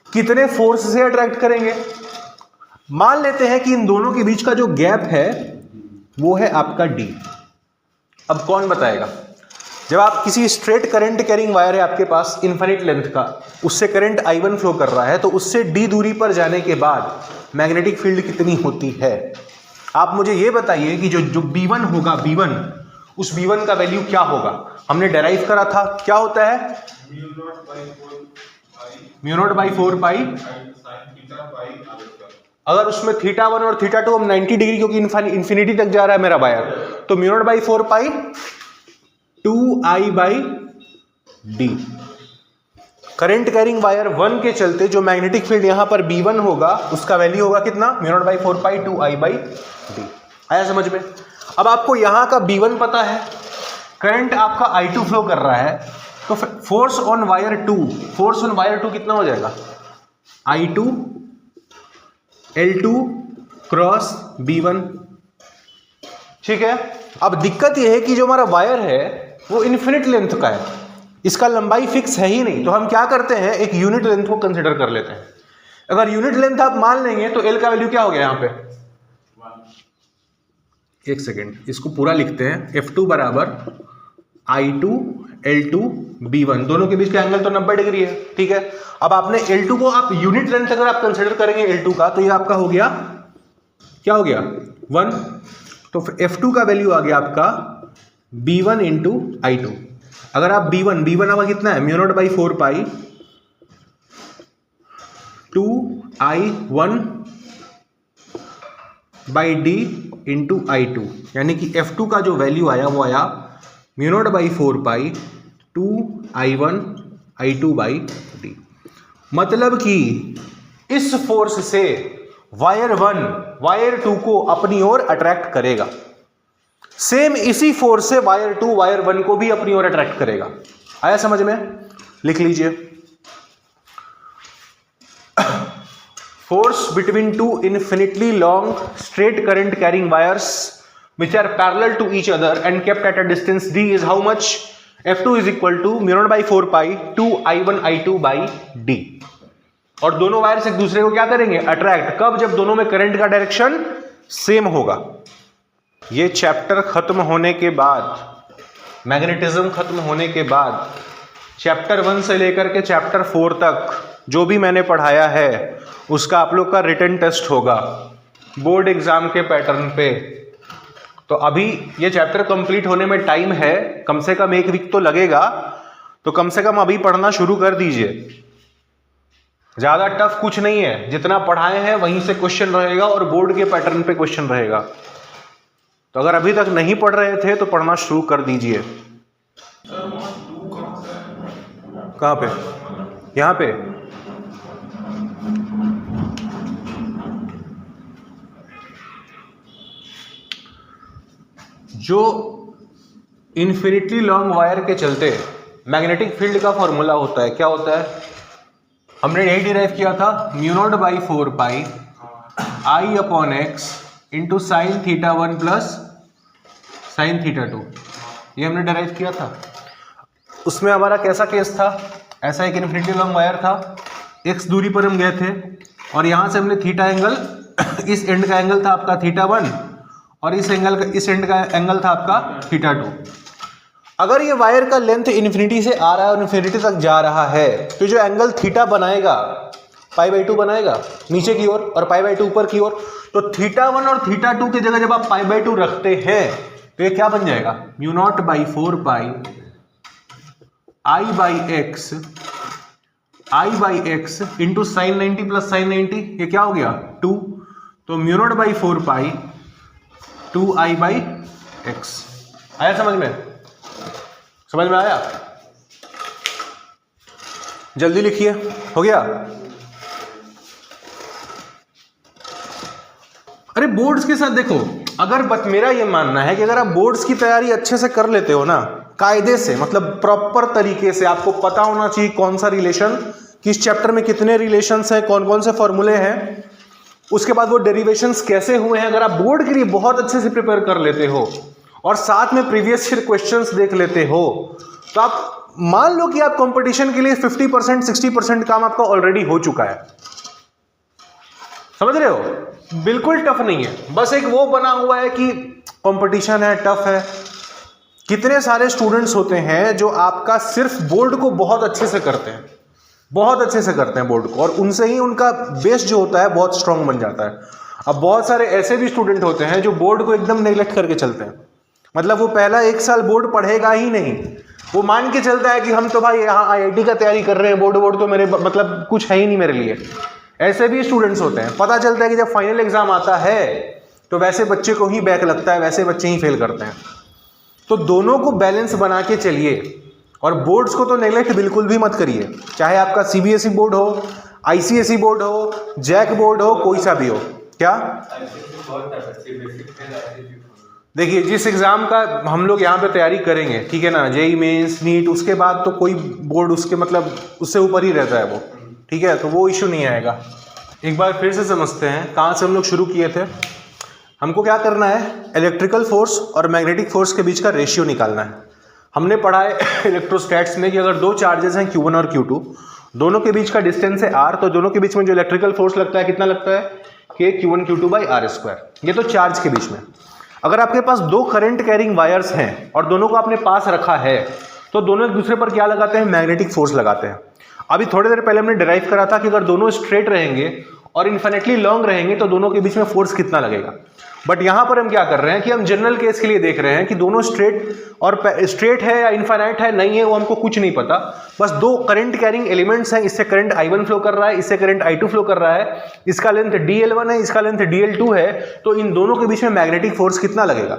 कितने फोर्स से अट्रैक्ट करेंगे, मान लेते हैं कि इन दोनों के बीच का जो गैप है वो है आपका D। अब कौन बताएगा, जब आप किसी स्ट्रेट करंट कैरिंग वायर है आपके पास इनफिनिट लेंथ का, उससे करंट I1 फ्लो कर रहा है, तो उससे D दूरी पर जाने के बाद मैग्नेटिक फील्ड कितनी होती है। आप मुझे ये बताइए कि जो B1 होगा, B1, उस B1 का वैल्यू क्या होगा। हमने डेराइव करा था, क्या होता है, μ0/4π। अगर उसमें θ1 और θ2 हम 90 डिग्री, क्योंकि इंफिनिटी तक जा रहा है मेरा वायर, तो μ0/4π 2I/d। करंट कैरिंग वायर 1 के चलते जो मैग्नेटिक फील्ड यहां पर B1 होगा उसका वैल्यू होगा कितना, μ0/4π 2I/d। आया समझ में। अब आपको यहां का B1 पता है, करंट आपका I2 फ्लो कर रहा है, तो force on wire 2, force on wire 2 कितना हो जाएगा, I2 L2 क्रॉस B1, ठीक है। अब दिक्कत यह है कि जो हमारा वायर है वो इन्फिनिट लेंथ का है, इसका लंबाई फिक्स है ही नहीं, तो हम क्या करते हैं, एक यूनिट लेंथ को कंसिडर कर लेते हैं। अगर यूनिट लेंथ आप मान लेंगे तो L का वैल्यू क्या हो गया यहां पे, 1 सेकेंड, इसको पूरा लिखते हैं, F2 बराबर I2 L2 B1, दोनों के बीच का एंगल तो 90 डिग्री है, ठीक है। अब आपने L2 को आप यूनिट लेंथ अगर आप कंसिडर करेंगे L2 का, तो ये आपका हो गया, क्या हो गया, 1, तो F2 का वैल्यू आ गया आपका B1 इंटू I2। अगर आप B1 आपका कितना है, μ0/4π 2I1/d इंटू I2, यानी कि F2 का जो वैल्यू आया वो आया μ0/4π 2I1/I2/d। मतलब कि इस फोर्स से वायर 1 वायर 2 को अपनी ओर अट्रैक्ट करेगा। सेम इसी फोर्स से वायर 2 वायर 1 को भी अपनी ओर अट्रैक्ट करेगा। आया समझ में? लिख लीजिए, force between two infinitely long straight current carrying wires which are parallel to each other and kept at a distance d is how much? F2 is equal to mu naught by 4 pi 2 I1 I2 by d। और दोनों wires एक दूसरे को क्या करेंगे? Attract. कब? जब दोनों में करंट का डायरेक्शन सेम होगा। ये चैप्टर खत्म होने के बाद, मैग्नेटिज्म खत्म होने के बाद, चैप्टर 1 से लेकर के चैप्टर 4 तक जो भी मैंने पढ़ाया है उसका आप लोग का रिटन टेस्ट होगा बोर्ड एग्जाम के पैटर्न पे। तो अभी ये चैप्टर कंप्लीट होने में टाइम है, कम से कम 1 वीक तो लगेगा, तो कम से कम अभी पढ़ना शुरू कर दीजिए। ज्यादा टफ कुछ नहीं है, जितना पढ़ाए हैं वहीं से क्वेश्चन रहेगा और बोर्ड के पैटर्न पे क्वेश्चन रहेगा। तो अगर अभी तक नहीं पढ़ रहे थे तो पढ़ना शुरू कर दीजिए। कहाँ पे? यहाँ पे जो इन्फिनिटली लॉन्ग वायर के चलते मैग्नेटिक फील्ड का फॉर्मूला होता है, क्या होता है? हमने यही डिराइव किया था, mu naught by 4 pi I upon x into sine theta 1 plus sine theta 2। ये हमने डिराइव किया था। उसमें हमारा कैसा केस था? ऐसा एक इन्फिनिटली लॉन्ग वायर था, एक्स दूरी पर हम गए थे और यहां से हमने थीटा एंगल, इस एंड का एंगल था आपका थीटा 1 और इस एंड का एंगल था आपका थीटा 2। अगर ये वायर का लेंथ इन्फिनिटी से आ रहा है और इन्फिनिटी तक जा रहा है तो जो एंगल थीटा बनाएगा पाई बाई 2 बनाएगा नीचे की ओर और पाई बाई 2 ऊपर की ओर। तो थीटा 1 और थीटा 2 की जगह जब आप पाई बाई 2 रखते हैं तो ये क्या बन जाएगा? Mu naught by 4 pi I by x into sine 90 plus sign 90। ये क्या हो गया? 2। तो mu naught by 4 pi 2 I by x. आया समझ में? समझ में आया? जल्दी लिखिए, हो गया? अरे बोर्ड्स के साथ देखो, अगर मेरा ये मानना है कि अगर आप बोर्ड्स की तैयारी अच्छे से कर लेते हो ना, कायदे से, मतलब प्रॉपर तरीके से, आपको पता होना चाहिए कौन सा रिलेशन किस चैप्टर में कितने रिलेशंस हैं, कौन कौन से फॉर्मूले हैं, उसके बाद वो डेरिवेशंस कैसे हुए हैं। अगर आप बोर्ड के लिए बहुत अच्छे से प्रिपेयर कर लेते हो और साथ में प्रीवियस क्वेश्चंस देख लेते हो तो आप मान लो कि आप कंपटीशन के लिए 50% 60% काम आपका ऑलरेडी हो चुका है। समझ रहे हो? बिल्कुल टफ नहीं है, बस एक वो बना हुआ है कि कंपटीशन है, टफ है। कितने सारे स्टूडेंट्स होते हैं जो आपका सिर्फ बोर्ड को बहुत अच्छे से करते हैं, बहुत अच्छे से करते हैं बोर्ड को, और उनसे ही उनका बेस जो होता है बहुत स्ट्रांग बन जाता है। अब बहुत सारे ऐसे भी स्टूडेंट होते हैं जो बोर्ड को एकदम नेग्लेक्ट करके चलते हैं, मतलब वो पहला 1 साल बोर्ड पढ़ेगा ही नहीं, वो मान के चलता है कि हम तो भाई यहाँ IIT का तैयारी कर रहे हैं, बोर्ड तो मेरे मतलब कुछ है ही नहीं मेरे लिए। ऐसे भी स्टूडेंट्स होते हैं। पता चलता है कि जब फाइनल एग्जाम आता है तो वैसे बच्चे को ही बैक लगता है, वैसे बच्चे ही फेल करते हैं। तो दोनों को बैलेंस बना के चलिए, और बोर्ड्स को तो नेग्लेक्ट बिल्कुल भी मत करिए, चाहे आपका CBSE बोर्ड हो, ICSE बोर्ड हो, जैक बोर्ड हो, कोई सा भी हो। क्या? देखिए, जिस एग्जाम का हम लोग यहाँ पे तैयारी करेंगे, ठीक है ना, JEE मेंस, नीट, उसके बाद तो कोई बोर्ड उसके मतलब उससे ऊपर ही रहता है वो, ठीक है, तो वो इशू नहीं आएगा। एक बार फिर से समझते हैं कहाँ से हम लोग शुरू किए थे। हमको क्या करना है? इलेक्ट्रिकल फोर्स और मैग्नेटिक फोर्स के बीच का रेशियो निकालना है। हमने पढ़ा है इलेक्ट्रोस्टैट्स में कि अगर 2 चार्जेस हैं Q1 और Q2, दोनों के बीच का डिस्टेंस है R, तो दोनों के बीच में जो इलेक्ट्रिकल फोर्स लगता है कितना लगता है? K Q1 Q2 by R²। ये तो चार्ज के बीच में। अगर आपके पास 2 करंट कैरिंग वायर्स हैं और दोनों को आपने पास रखा है तो दोनों एक दूसरे पर क्या लगाते हैं? मैग्नेटिक फोर्स लगाते हैं। अभी थोड़ी देर पहले हमने डिराइव करा था कि अगर दोनों स्ट्रेट रहेंगे और इन्फिनिटली लॉन्ग रहेंगे तो दोनों के बीच में फोर्स कितना लगेगा। बट यहां पर हम क्या कर रहे हैं कि हम जनरल केस के लिए देख रहे हैं कि दोनों स्ट्रेट है या इनफाइनाइट है, नहीं है, वो हमको कुछ नहीं पता। बस 2 करंट कैरिंग एलिमेंट्स हैं, इससे करंट I1 फ्लो कर रहा है, इससे करंट I2 फ्लो कर रहा है, इसका लेंथ DL1 है, इसका लेंथ DL2 है, तो इन दोनों के बीच में मैग्नेटिक फोर्स कितना लगेगा।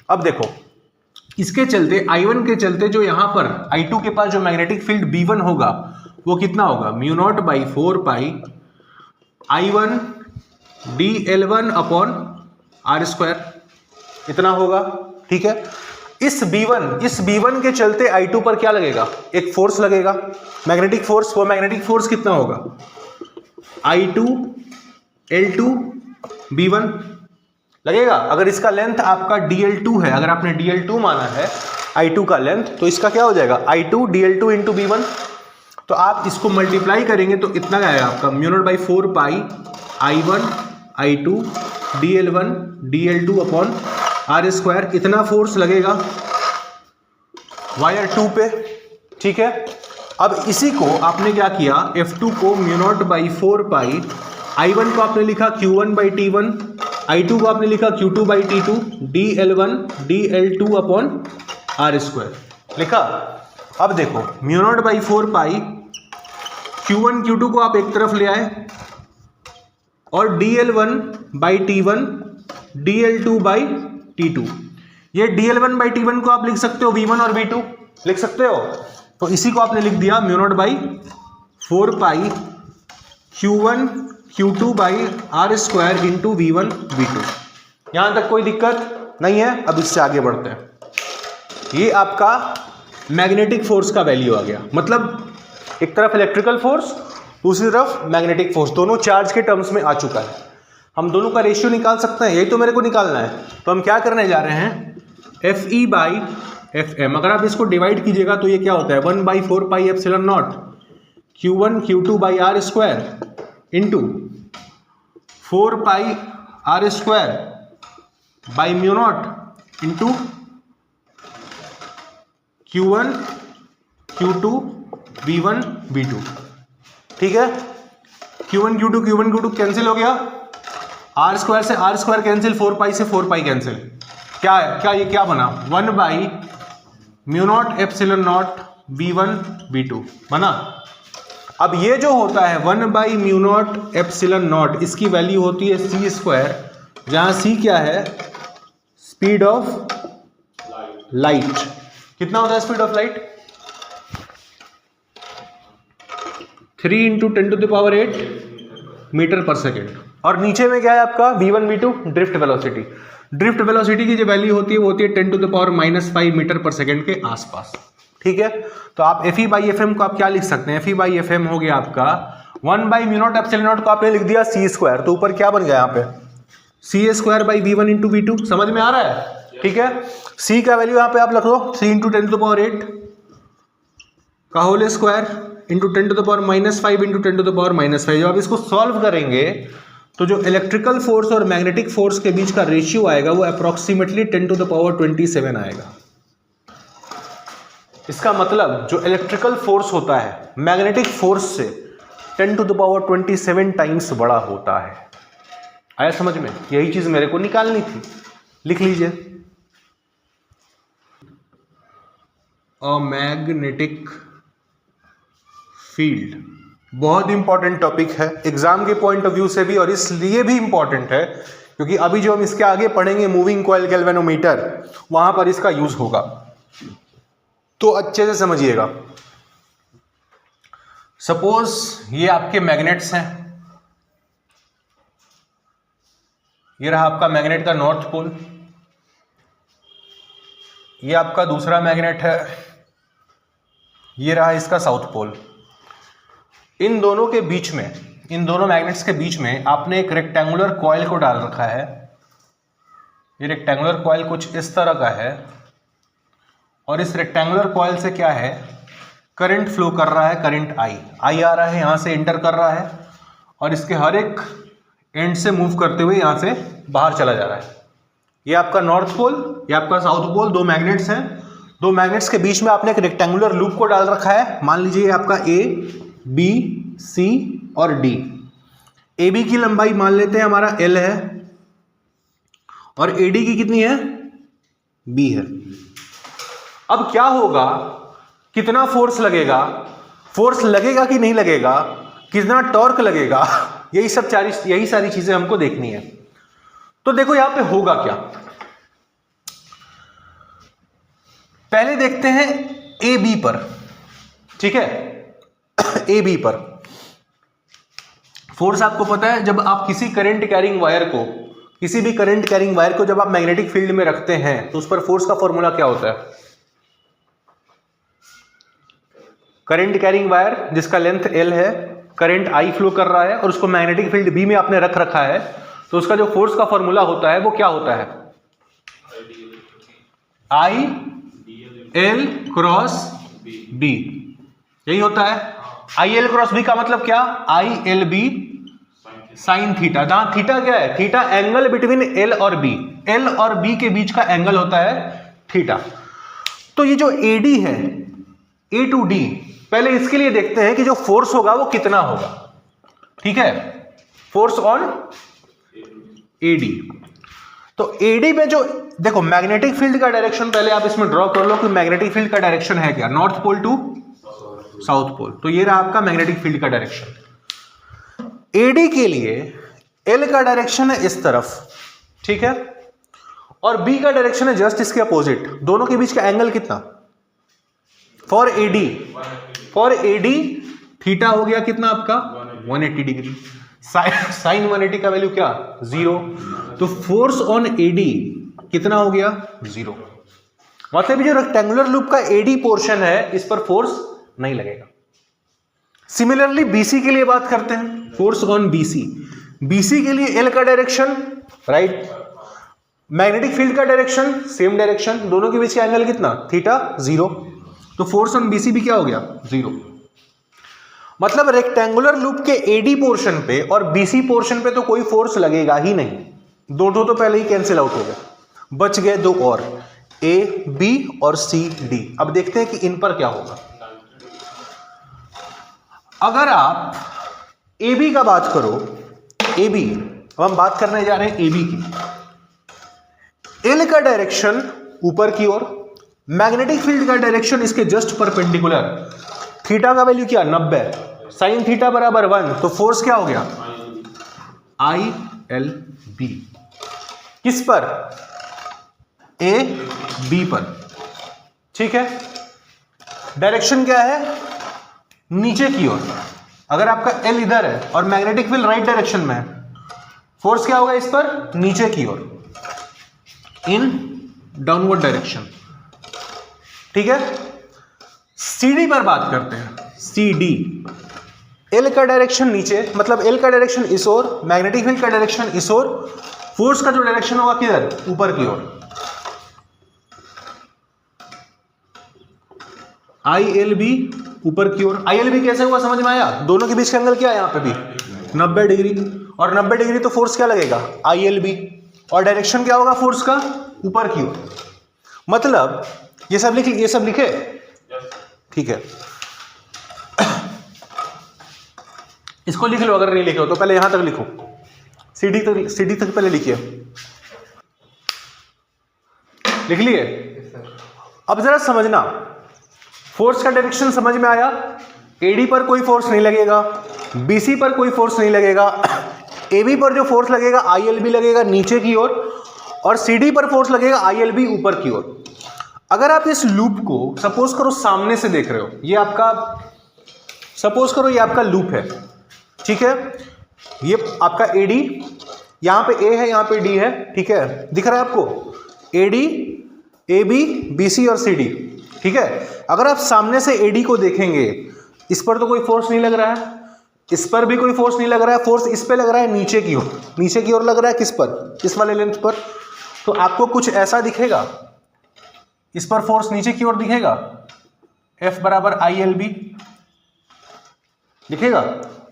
अब देखो, इसके चलते I1 के चलते जो यहां पर I2 के पास जो मैग्नेटिक फील्ड B1 होगा वो कितना होगा? Mu naught by 4 pi I1 DL1 upon R², इतना होगा। ठीक है। इस B1 के चलते I2 पर क्या लगेगा, एक फोर्स लगेगा, मैग्नेटिक फोर्स। वो मैग्नेटिक फोर्स कितना होगा, I2 L2 B1 लगेगा। अगर इसका लेंथ आपका DL2 है, अगर आपने DL2 माना है I2 का लेंथ, तो इसका क्या हो जाएगा I2 DL2 इंटू B1। तो आप इसको मल्टीप्लाई करेंगे तो इतना आएगा आपका μ0/4 पाई I1 I2 DL1 DL2 upon R²। इतना फोर्स लगेगा वायर 2 पे, ठीक है। अब इसी को आपने क्या किया, F2 को μ0/4 पाई I1 को आपने लिखा Q1/T1, I2 को आपने लिखा Q2/T2, DL1 DL2 upon R² लिखा। अब देखो μ0/4 पाई Q1 Q2 को आप एक तरफ ले आए और DL1/T1 DL2/T2, ये DL1/T1 को आप लिख सकते हो V1 और V2 लिख सकते हो। तो इसी को आपने लिख दिया μ0/4 पाई Q1 Q2/R² into V1 V2। यहां तक कोई दिक्कत नहीं है। अब इससे आगे बढ़ते हैं। ये आपका मैग्नेटिक फोर्स का वैल्यू आ गया, मतलब एक तरफ इलेक्ट्रिकल फोर्स, दूसरी तरफ मैग्नेटिक फोर्स, दोनों चार्ज के टर्म्स में आ चुका है। हम दोनों का रेशियो निकाल सकते हैं, यही तो मेरे को निकालना है। तो हम क्या करने जा रहे हैं, FE/FM। अगर आप इसको डिवाइड कीजिएगा तो ये क्या होता है 1/4 pi epsilon naught Q1 Q2/R² into 4 pi R² by μ0 into Q1 Q2 V1 V2, ठीक है। Q1 Q2 कैंसिल हो गया, R² से R² कैंसिल, 4 पाई से 4 पाई कैंसिल। क्या है, क्या ये क्या बना 1/μ0 एप्सिलॉन नॉट V1 V2 बना। अब ये जो होता है 1/μ0 एप्सिलॉन नॉट, इसकी वैल्यू होती है c², जहां c क्या है, स्पीड ऑफ लाइट। कितना होता है स्पीड ऑफ लाइट, 3 × 10⁸ मीटर पर सेकेंड। और नीचे में क्या है आपका V1 V2 drift velocity. Drift velocity की जो वैल्यू होती है वो होती है 10⁻⁻5 मीटर पर सेकेंड के आसपास, ठीक है। तो आप FE/FM को आप क्या लिख सकते हैं, FE/FM हो गया आपका 1/μ0 एप्सिलॉन नॉट को आपने लिख दिया c², तो ऊपर क्या बन गया यहाँ पे CA² V1 × V2। समझ में आ रहा है, ठीक है। c का वैल्यू यहाँ पे आप रख लो 3 × 10⁸ का होल स्क्वायर इंटू 10⁻⁻5 इंटू 10⁻⁻5। जब आप इसको सॉल्व करेंगे तो जो इलेक्ट्रिकल फोर्स और मैग्नेटिक फोर्स के बीच का रेशियो आएगा वो अप्रोक्सीमेटली 10⁻27 आएगा। इसका मतलब जो इलेक्ट्रिकल फोर्स होता है मैग्नेटिक फोर्स से 10⁻27 टाइम्स बड़ा होता है। आया समझ में, यही चीज मेरे को निकालनी थी, लिख लीजिए। अ मैग्नेटिक फील्ड बहुत इंपॉर्टेंट टॉपिक है एग्जाम के पॉइंट ऑफ व्यू से भी, और इसलिए भी इंपॉर्टेंट है क्योंकि अभी जो हम इसके आगे पढ़ेंगे मूविंग कॉइल गैल्वेनोमीटर, वहां पर इसका यूज होगा, तो अच्छे से समझिएगा। सपोज ये आपके मैग्नेट्स हैं, ये रहा आपका मैग्नेट का नॉर्थ पोल, ये आपका दूसरा मैग्नेट है, ये रहा इसका साउथ पोल। इन दोनों के बीच में, इन दोनों मैग्नेट्स के बीच में आपने एक रेक्टेंगुलर कॉइल को डाल रखा है। ये रेक्टेंगुलर कॉइल कुछ इस तरह का है और इस रेक्टेंगुलर कॉइल से क्या है, करंट फ्लो कर रहा है, करंट आई आ रहा है, यहां से एंटर कर रहा है और इसके हर एक एंड से मूव करते हुए यहां से बाहर चला जा रहा है। ये आपका नॉर्थ पोल, ये आपका साउथ पोल, दो मैग्नेट्स हैं। दो मैग्नेट्स के बीच में आपने एक रेक्टेंगुलर लूप को डाल रखा है। मान लीजिए आपका ए, बी, सी और डी। ए बी की लंबाई मान लेते हैं हमारा एल है और ए डी की कितनी है, बी है। अब क्या होगा, कितना फोर्स लगेगा, फोर्स लगेगा कि नहीं लगेगा, कितना टॉर्क लगेगा, यही सारी चीजें हमको देखनी है। तो देखो यहां पे होगा क्या, पहले देखते हैं ए बी पर, ठीक है। ए बी पर फोर्स आपको पता है, जब आप किसी करंट कैरिंग वायर को किसी भी करंट कैरिंग वायर को जब आप मैग्नेटिक फील्ड में रखते हैं तो उस पर फोर्स का फॉर्मूला क्या होता है? करंट कैरिंग वायर जिसका लेंथ L है, करंट I फ्लो कर रहा है और उसको मैग्नेटिक फील्ड B में आपने रख रखा है, तो उसका जो फोर्स का फॉर्मूला होता है वो क्या होता है? I L क्रॉस B, यही होता है। I L क्रॉस B का मतलब क्या? I L B sine theta. जहां थीटा क्या है? थीटा एंगल बिटवीन L और B, L और B के बीच का एंगल होता है थीटा। तो ये जो AD है, A टू D, पहले इसके लिए देखते हैं कि जो फोर्स होगा वो कितना होगा। ठीक है, फोर्स ऑन AD। तो AD में जो देखो मैग्नेटिक फील्ड का डायरेक्शन पहले आप इसमें ड्रॉ कर लो कि मैग्नेटिक फील्ड का डायरेक्शन है क्या? North pole to south pole. तो ये रहा आपका मैग्नेटिक फील्ड का डायरेक्शन। AD के लिए L का डायरेक्शन है इस तरफ, ठीक है, और B का डायरेक्शन है जस्ट इसके अपोजिट। दोनों के बीच का एंगल कितना? फॉर AD थीटा हो गया कितना आपका? 180 डिग्री। साइन 180 का वैल्यू क्या? 0। तो फोर्स ऑन AD कितना हो गया? 0। मतलब जो रेक्टेंगुलर लूप का AD पोर्शन है इस पर फोर्स नहीं लगेगा। सिमिलरली BC के लिए बात करते हैं, फोर्स ऑन BC के लिए L का डायरेक्शन राइट, मैग्नेटिक फील्ड का डायरेक्शन सेम डायरेक्शन, दोनों के बीच का एंगल कितना? थीटा 0। तो फोर्स ऑन BC भी क्या हो गया? 0। मतलब रेक्टेंगुलर लूप के AD पोर्शन पे और BC पोर्शन पे तो कोई फोर्स लगेगा ही नहीं, दोनों तो पहले ही कैंसिल आउट हो गए, बच गए दो और, A B और C D। अब देखते हैं कि इन पर क्या होगा। अगर आप AB का बात करो, AB, अब हम बात करने जा रहे हैं AB की। L का डायरेक्शन ऊपर की ओर, मैग्नेटिक फील्ड का डायरेक्शन इसके जस्ट परपेंडिकुलर, थीटा का वैल्यू क्या? 90, साइन थीटा बराबर 1, तो फोर्स क्या हो गया? ILB। किस पर? AB पर। ठीक है, डायरेक्शन क्या है? नीचे की ओर। अगर आपका L इधर है और मैग्नेटिक फील्ड राइट डायरेक्शन में है, फोर्स क्या होगा इस पर? नीचे की ओर, इन डाउनवर्ड डायरेक्शन। ठीक है, CD पर बात करते हैं। CD, L का डायरेक्शन नीचे, मतलब L का डायरेक्शन इस ओर, मैग्नेटिक फील्ड का डायरेक्शन इस ओर, फोर्स का जो डायरेक्शन होगा किधर? ऊपर की ओर। ILB ऊपर की ओर। ILB कैसे हुआ समझ में आया? दोनों के बीच का एंगल क्या है यहाँ पे भी? 90 डिग्री, और 90 डिग्री तो फोर्स क्या लगेगा? ILB, और डायरेक्शन क्या होगा फोर्स का? ऊपर की ओर। मतलब ये सब लिखे? ठीक है, इसको लिख लो अगर नहीं लिखे हो तो, पहले यहां तक लिखो, CD तक पहले लिखिए। लिख लिए? अब जरा समझना, फोर्स का डायरेक्शन समझ में आया। AD पर कोई फोर्स नहीं लगेगा, BC पर कोई फोर्स नहीं लगेगा, AB पर जो फोर्स लगेगा ILB लगेगा नीचे की ओर, और CD पर फोर्स लगेगा ILB ऊपर की ओर। अगर आप इस लूप को सपोज करो सामने से देख रहे हो, ये आपका, सपोज करो ये आपका लूप है, ठीक है, ये आपका AD, यहां पे A है, यहां पे D है, ठीक है, दिख रहा है आपको? AD, AB, BC और CD, ठीक है। अगर आप सामने से AD को देखेंगे, इस पर तो कोई फोर्स नहीं लग रहा है, इस पर भी कोई फोर्स नहीं लग रहा है, फोर्स इस पे लग रहा है नीचे की ओर, नीचे की ओर लग रहा है किस पर? इस वाले लेंथ पर। तो आपको कुछ ऐसा दिखेगा, इस पर फोर्स नीचे की ओर दिखेगा, F बराबर ILB दिखेगा।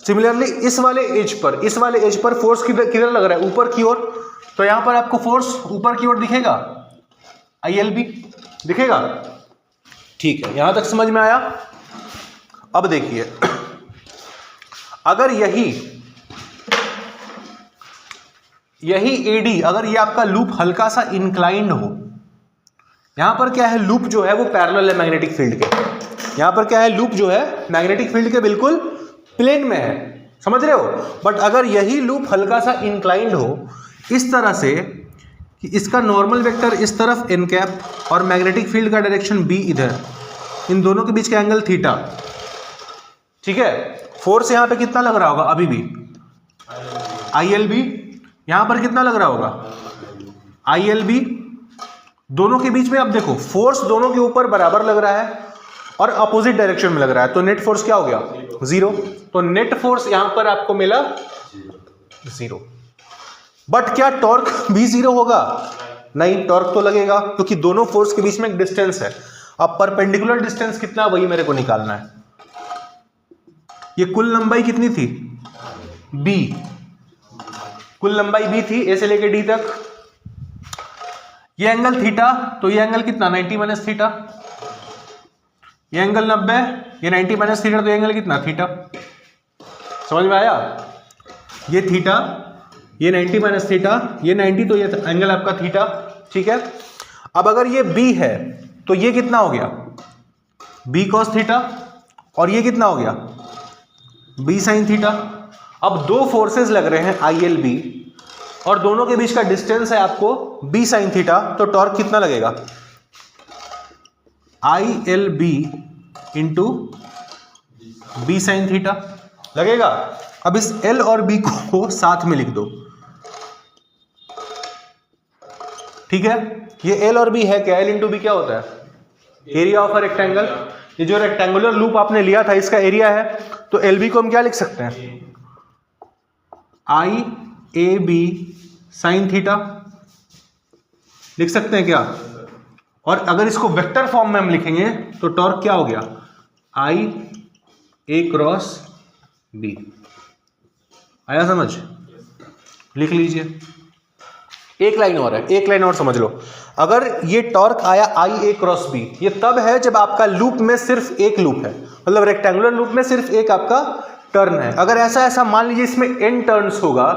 सिमिलरली इस वाले एज पर फोर्स किधर लग रहा है? ऊपर की ओर, तो यहां पर आपको फोर्स ऊपर की ओर दिखेगा, ILB दिखेगा। ठीक है, यहां तक समझ में आया? अब देखिए, अगर यही AD, अगर ये आपका लूप हल्का सा इंक्लाइंड हो, यहां पर क्या है? लूप जो है वो पैरेलल है मैग्नेटिक फील्ड के, यहां पर क्या है? लूप जो है मैग्नेटिक फील्ड के बिल्कुल प्लेन में है, समझ रहे हो? बट अगर यही लूप हल्का सा इंक्लाइंड हो इस तरह से कि इसका नॉर्मल वेक्टर इस तरफ n कैप और मैग्नेटिक फील्ड का डायरेक्शन B इधर, इन दोनों के बीच का एंगल थीटा, ठीक है, फोर्स यहां पे कितना लग रहा होगा? अभी भी ILB, यहां पर कितना लग रहा होगा, ILB। दोनों के बीच में अब देखो फोर्स दोनों के ऊपर बराबर लग रहा है और अपोजिट डायरेक्शन में लग रहा है, तो नेट फोर्स क्या हो गया, 0। तो नेट फोर्स यहां पर आपको मिला 0। बट क्या टॉर्क भी 0 होगा, नहीं, टॉर्क तो लगेगा क्योंकि दोनों फोर्स के बीच में एक डिस्टेंस है। अब परपेंडिकुलर डिस्टेंस कितना, वही मेरे को निकालना है। ये कुल लंबाई कितनी थी, B, कुल लंबाई B थी A से लेके D तक। ये एंगल थीटा, तो ये एंगल कितना, 90 माइनस थीटा। ये एंगल 90, ये 90 माइनस थीटा, तो ये एंगल कितना, थीटा। समझ में आया, ये थीटा, ये 90 माइनस थीटा, ये 90, तो ये एंगल आपका थीटा, ठीक है। अब अगर ये B है तो ये कितना हो गया, B cos थीटा, और ये कितना हो गया, B sin थीटा। अब दो फोर्सेस लग रहे हैं ILB और दोनों के बीच का डिस्टेंस है आपको B sin थीटा, तो टॉर्क कितना लगेगा, ILB into B sin theta लगेगा। अब इस L और B को साथ में लिख दो, ठीक है। ये L और B है क्या, L इंटू B क्या होता है, एरिया ऑफ अ रेक्टेंगल। ये जो रेक्टेंगुलर लूप आपने लिया था इसका एरिया है, तो LB को हम क्या लिख सकते हैं, IAB sin थीटा लिख सकते हैं क्या। और अगर इसको वेक्टर फॉर्म में हम लिखेंगे तो टॉर्क क्या हो गया, IA क्रॉस B। आया समझ, लिख लीजिए। एक लाइन और है, एक लाइन और समझ लो। अगर ये टॉर्क आया IA क्रॉस B, ये तब है जब आपका लूप में सिर्फ एक लूप है, मतलब रेक्टेंगुलर लूप में सिर्फ एक आपका टर्न है। अगर ऐसा मान लीजिए इसमें n टर्न्स होगा,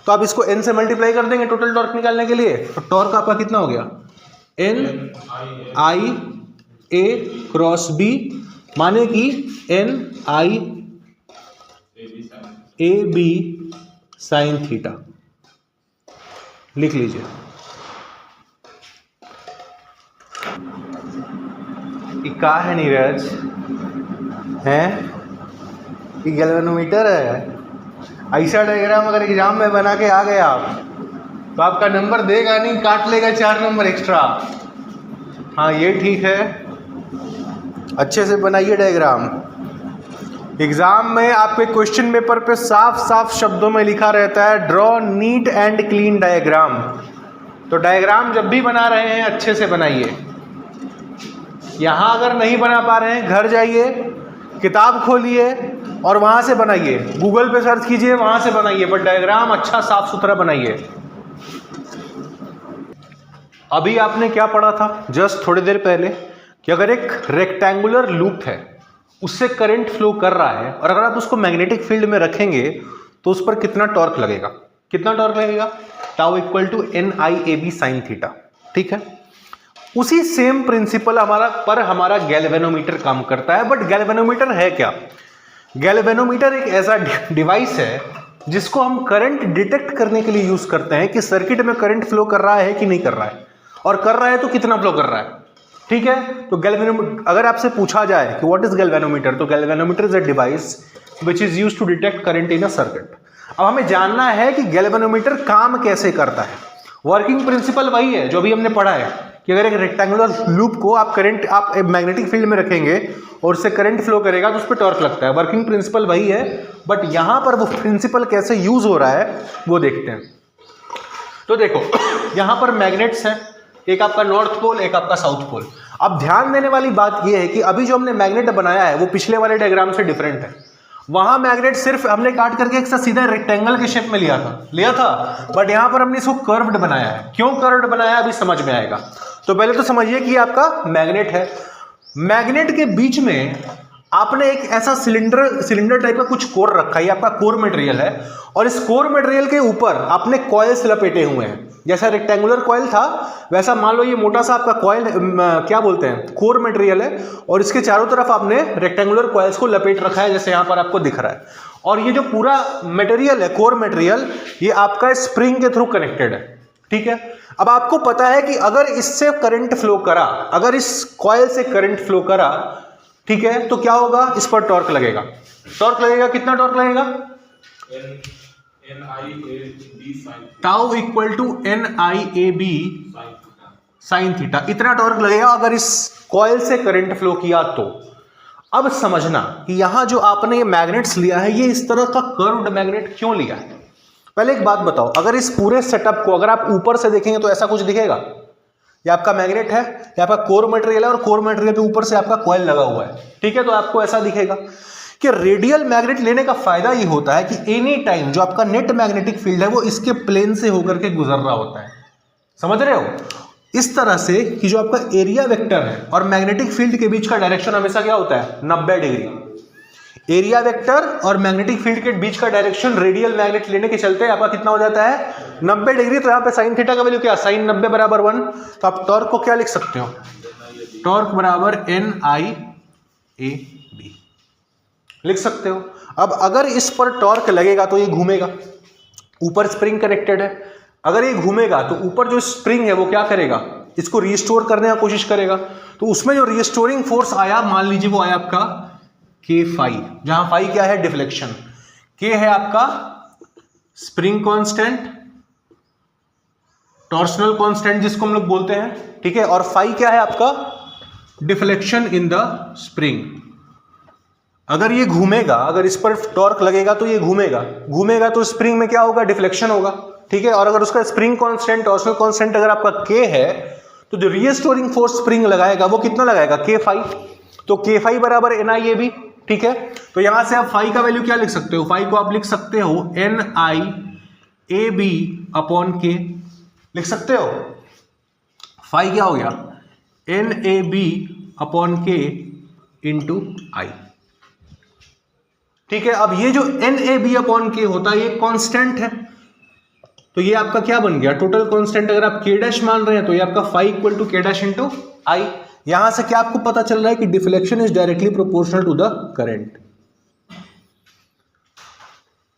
तो आप इसको n से मल्टीप्लाई कर देंगे टोटल टॉर्क निकालने के लिए, तो टॉर्क आपका कितना हो गया, NIA क्रॉस B, माने कि NIAB साइन थीटा। लिख लीजिए। क्या है नीरज, है ये गैल्वेनोमीटर है। ऐसा डायग्राम अगर एग्जाम में बना के आ गए आप, तो आपका नंबर देगा नहीं, काट लेगा 4 नंबर एक्स्ट्रा। हाँ ये ठीक है, अच्छे से बनाइए डायग्राम। एग्जाम में आपके क्वेश्चन पेपर पे साफ साफ शब्दों में लिखा रहता है draw neat and clean diagram. तो डायग्राम जब भी बना रहे हैं अच्छे से बनाइए। यहाँ अगर नहीं बना पा रहे हैं, घर जाइए, किताब खोलिए और वहाँ से बनाइए, गूगल पे सर्च कीजिए, वहाँ से बनाइए, बट डायग्राम अच्छा साफ सुथरा बनाइए। अभी आपने क्या पढ़ा था जस्ट थोड़ी देर पहले, कि अगर एक रेक्टेंगुलर लूप है, उससे करंट फ्लो कर रहा है, और अगर आप उसको मैग्नेटिक फील्ड में रखेंगे तो उस पर कितना टॉर्क लगेगा, कितना टॉर्क लगेगा, tau equal to NIAB sine theta. ठीक है, उसी सेम प्रिंसिपल हमारा गैल्वेनोमीटर काम करता है। बट गैल्वेनोमीटर है क्या, गैल्वेनोमीटर एक ऐसा डिवाइस है जिसको हम करंट डिटेक्ट करने के लिए यूज करते हैं कि सर्किट में करंट फ्लो कर रहा है कि नहीं कर रहा है, और कर रहा है तो कितना फ्लो कर रहा है। ठीक है, तो गैल्वेनोमीटर, अगर आपसे पूछा जाए कि व्हाट इज गैल्वेनोमीटर, तो galvanometer is a device which is used to detect current in a circuit. अब हमें जानना है कि गैल्वेनोमीटर काम कैसे करता है। वर्किंग प्रिंसिपल वही है जो भी हमने पढ़ा है कि अगर एक रेक्टेंगुलर लूप को आप मैग्नेटिक फील्ड में रखेंगे और उससे करंट फ्लो करेगा तो उस पर टॉर्क लगता है। वर्किंग प्रिंसिपल वही है, बट यहां पर वो प्रिंसिपल कैसे यूज हो रहा है वो देखते हैं। तो देखो यहां पर मैग्नेट्स हैं, एक आपका नॉर्थ पोल, एक आपका साउथ पोल। अब ध्यान देने वाली बात यह है कि अभी जो हमने मैग्नेट बनाया है वो पिछले वाले डायग्राम से डिफरेंट है। वहां मैग्नेट सिर्फ हमने काट करके एक सीधा रेक्टेंगल के शेप में लिया था, बट यहां पर हमने इसको कर्व्ड बनाया है। क्यों कर्व्ड बनाया अभी समझ में आएगा। तो पहले तो समझिए कि आपका मैग्नेट है, मैग्नेट के बीच में आपने एक ऐसा सिलेंडर टाइप का कुछ कोर रखा है, ये आपका कोर मटेरियल है, और इस कोर मटेरियल के ऊपर आपने कॉइल्स लपेटे हुए हैं। जैसा रेक्टेंगुलर कॉइल था वैसा मान लो ये मोटा सा आपका कॉइल क्या बोलते हैं, कोर मटेरियल है, और इसके चारों तरफ आपने रेक्टेंगुलर कॉइल्स को लपेट रखा है जैसे यहां पर आपको दिख रहा है। और ये जो पूरा मटेरियल है, कोर मटेरियल, ये आपका स्प्रिंग के थ्रू कनेक्टेड है। ठीक है, अब आपको पता है कि अगर इससे करंट फ्लो करा, अगर इस कॉइल से करंट फ्लो करा, ठीक है, तो क्या होगा, इस पर टॉर्क लगेगा। टॉर्क लगेगा, कितना टॉर्क लगेगा, NIAB sin tau equal to NIAB sin theta. Sine theta, इतना टॉर्क लगेगा अगर इस कॉइल से करंट फ्लो किया तो। अब समझना कि यहां जो आपने ये मैग्नेट्स लिया है, ये इस तरह का कर्व्ड मैग्नेट क्यों लिया है। पहले एक बात बताओ, अगर इस पूरे सेटअप को अगर आप ऊपर से देखेंगे तो ऐसा कुछ दिखेगा? ये आपका मैग्नेट है, ये आपका कोर मटेरियल है और कोर मटेरियल पे ऊपर से आपका कॉइल लगा हुआ है, ठीक है। तो आपको ऐसा दिखेगा कि रेडियल मैग्नेट लेने का फायदा ये होता है कि एनी टाइम जो आपका नेट मैग्नेटिक फील्ड है वो इसके प्लेन से होकर के गुजर रहा होता है। समझ रहे हो? इस तरह से कि जो आपका एरिया वेक्टर है और मैग्नेटिक फील्ड के बीच का डायरेक्शन हमेशा क्या होता है? 90 डिग्री। एरिया वेक्टर और मैग्नेटिक फील्ड के बीच का डायरेक्शन रेडियल मैग्नेट लेने के चलते आपका कितना हो जाता है? 90 डिग्री। तो यहाँ पे साइन थीटा का वैल्यू क्या? साइन 90 बराबर 1। तो आप टॉर्क को क्या लिख सकते हो? टॉर्क बराबर NIAB लिख सकते हो। अब अगर इस पर टॉर्क लगेगा तो ये घूमेगा, ऊपर स्प्रिंग कनेक्टेड है, अगर ये घूमेगा तो ऊपर जो स्प्रिंग है वो क्या करेगा? इसको रिस्टोर करने का कोशिश करेगा। तो उसमें जो रिस्टोरिंग फोर्स आया, मान लीजिए वो आया आपका K फाई, जहां फाई क्या है? डिफ्लेक्शन। K है आपका स्प्रिंग कांस्टेंट, टॉर्सनल कांस्टेंट जिसको हम लोग बोलते हैं, ठीक है। और फाई क्या है आपका? Deflection in the spring. अगर ये घूमेगा, अगर इस पर टॉर्क लगेगा तो ये घूमेगा, घूमेगा तो स्प्रिंग में क्या होगा? डिफ्लेक्शन होगा, ठीक है। और अगर उसका स्प्रिंग कांस्टेंट, टॉर्सनल कांस्टेंट अगर आपका K है तो जो रिस्टोरिंग फोर्स स्प्रिंग लगाएगा वो कितना लगाएगा? K phi. तो K फाई बराबर NIAB, ठीक है। तो यहां से आप फाई का वैल्यू क्या लिख सकते हो? फाई को आप लिख सकते हो NIAB अपॉन K लिख सकते हो। फाई क्या हो गया? NAB upon K into I, ठीक है। अब ये जो NAB अपॉन K होता है ये कांस्टेंट है, तो ये आपका क्या बन गया? Total constant. अगर आप K डैश मान रहे हैं तो ये आपका phi equal to K dash into I। यहां से क्या आपको पता चल रहा है कि deflection is directly proportional to the current.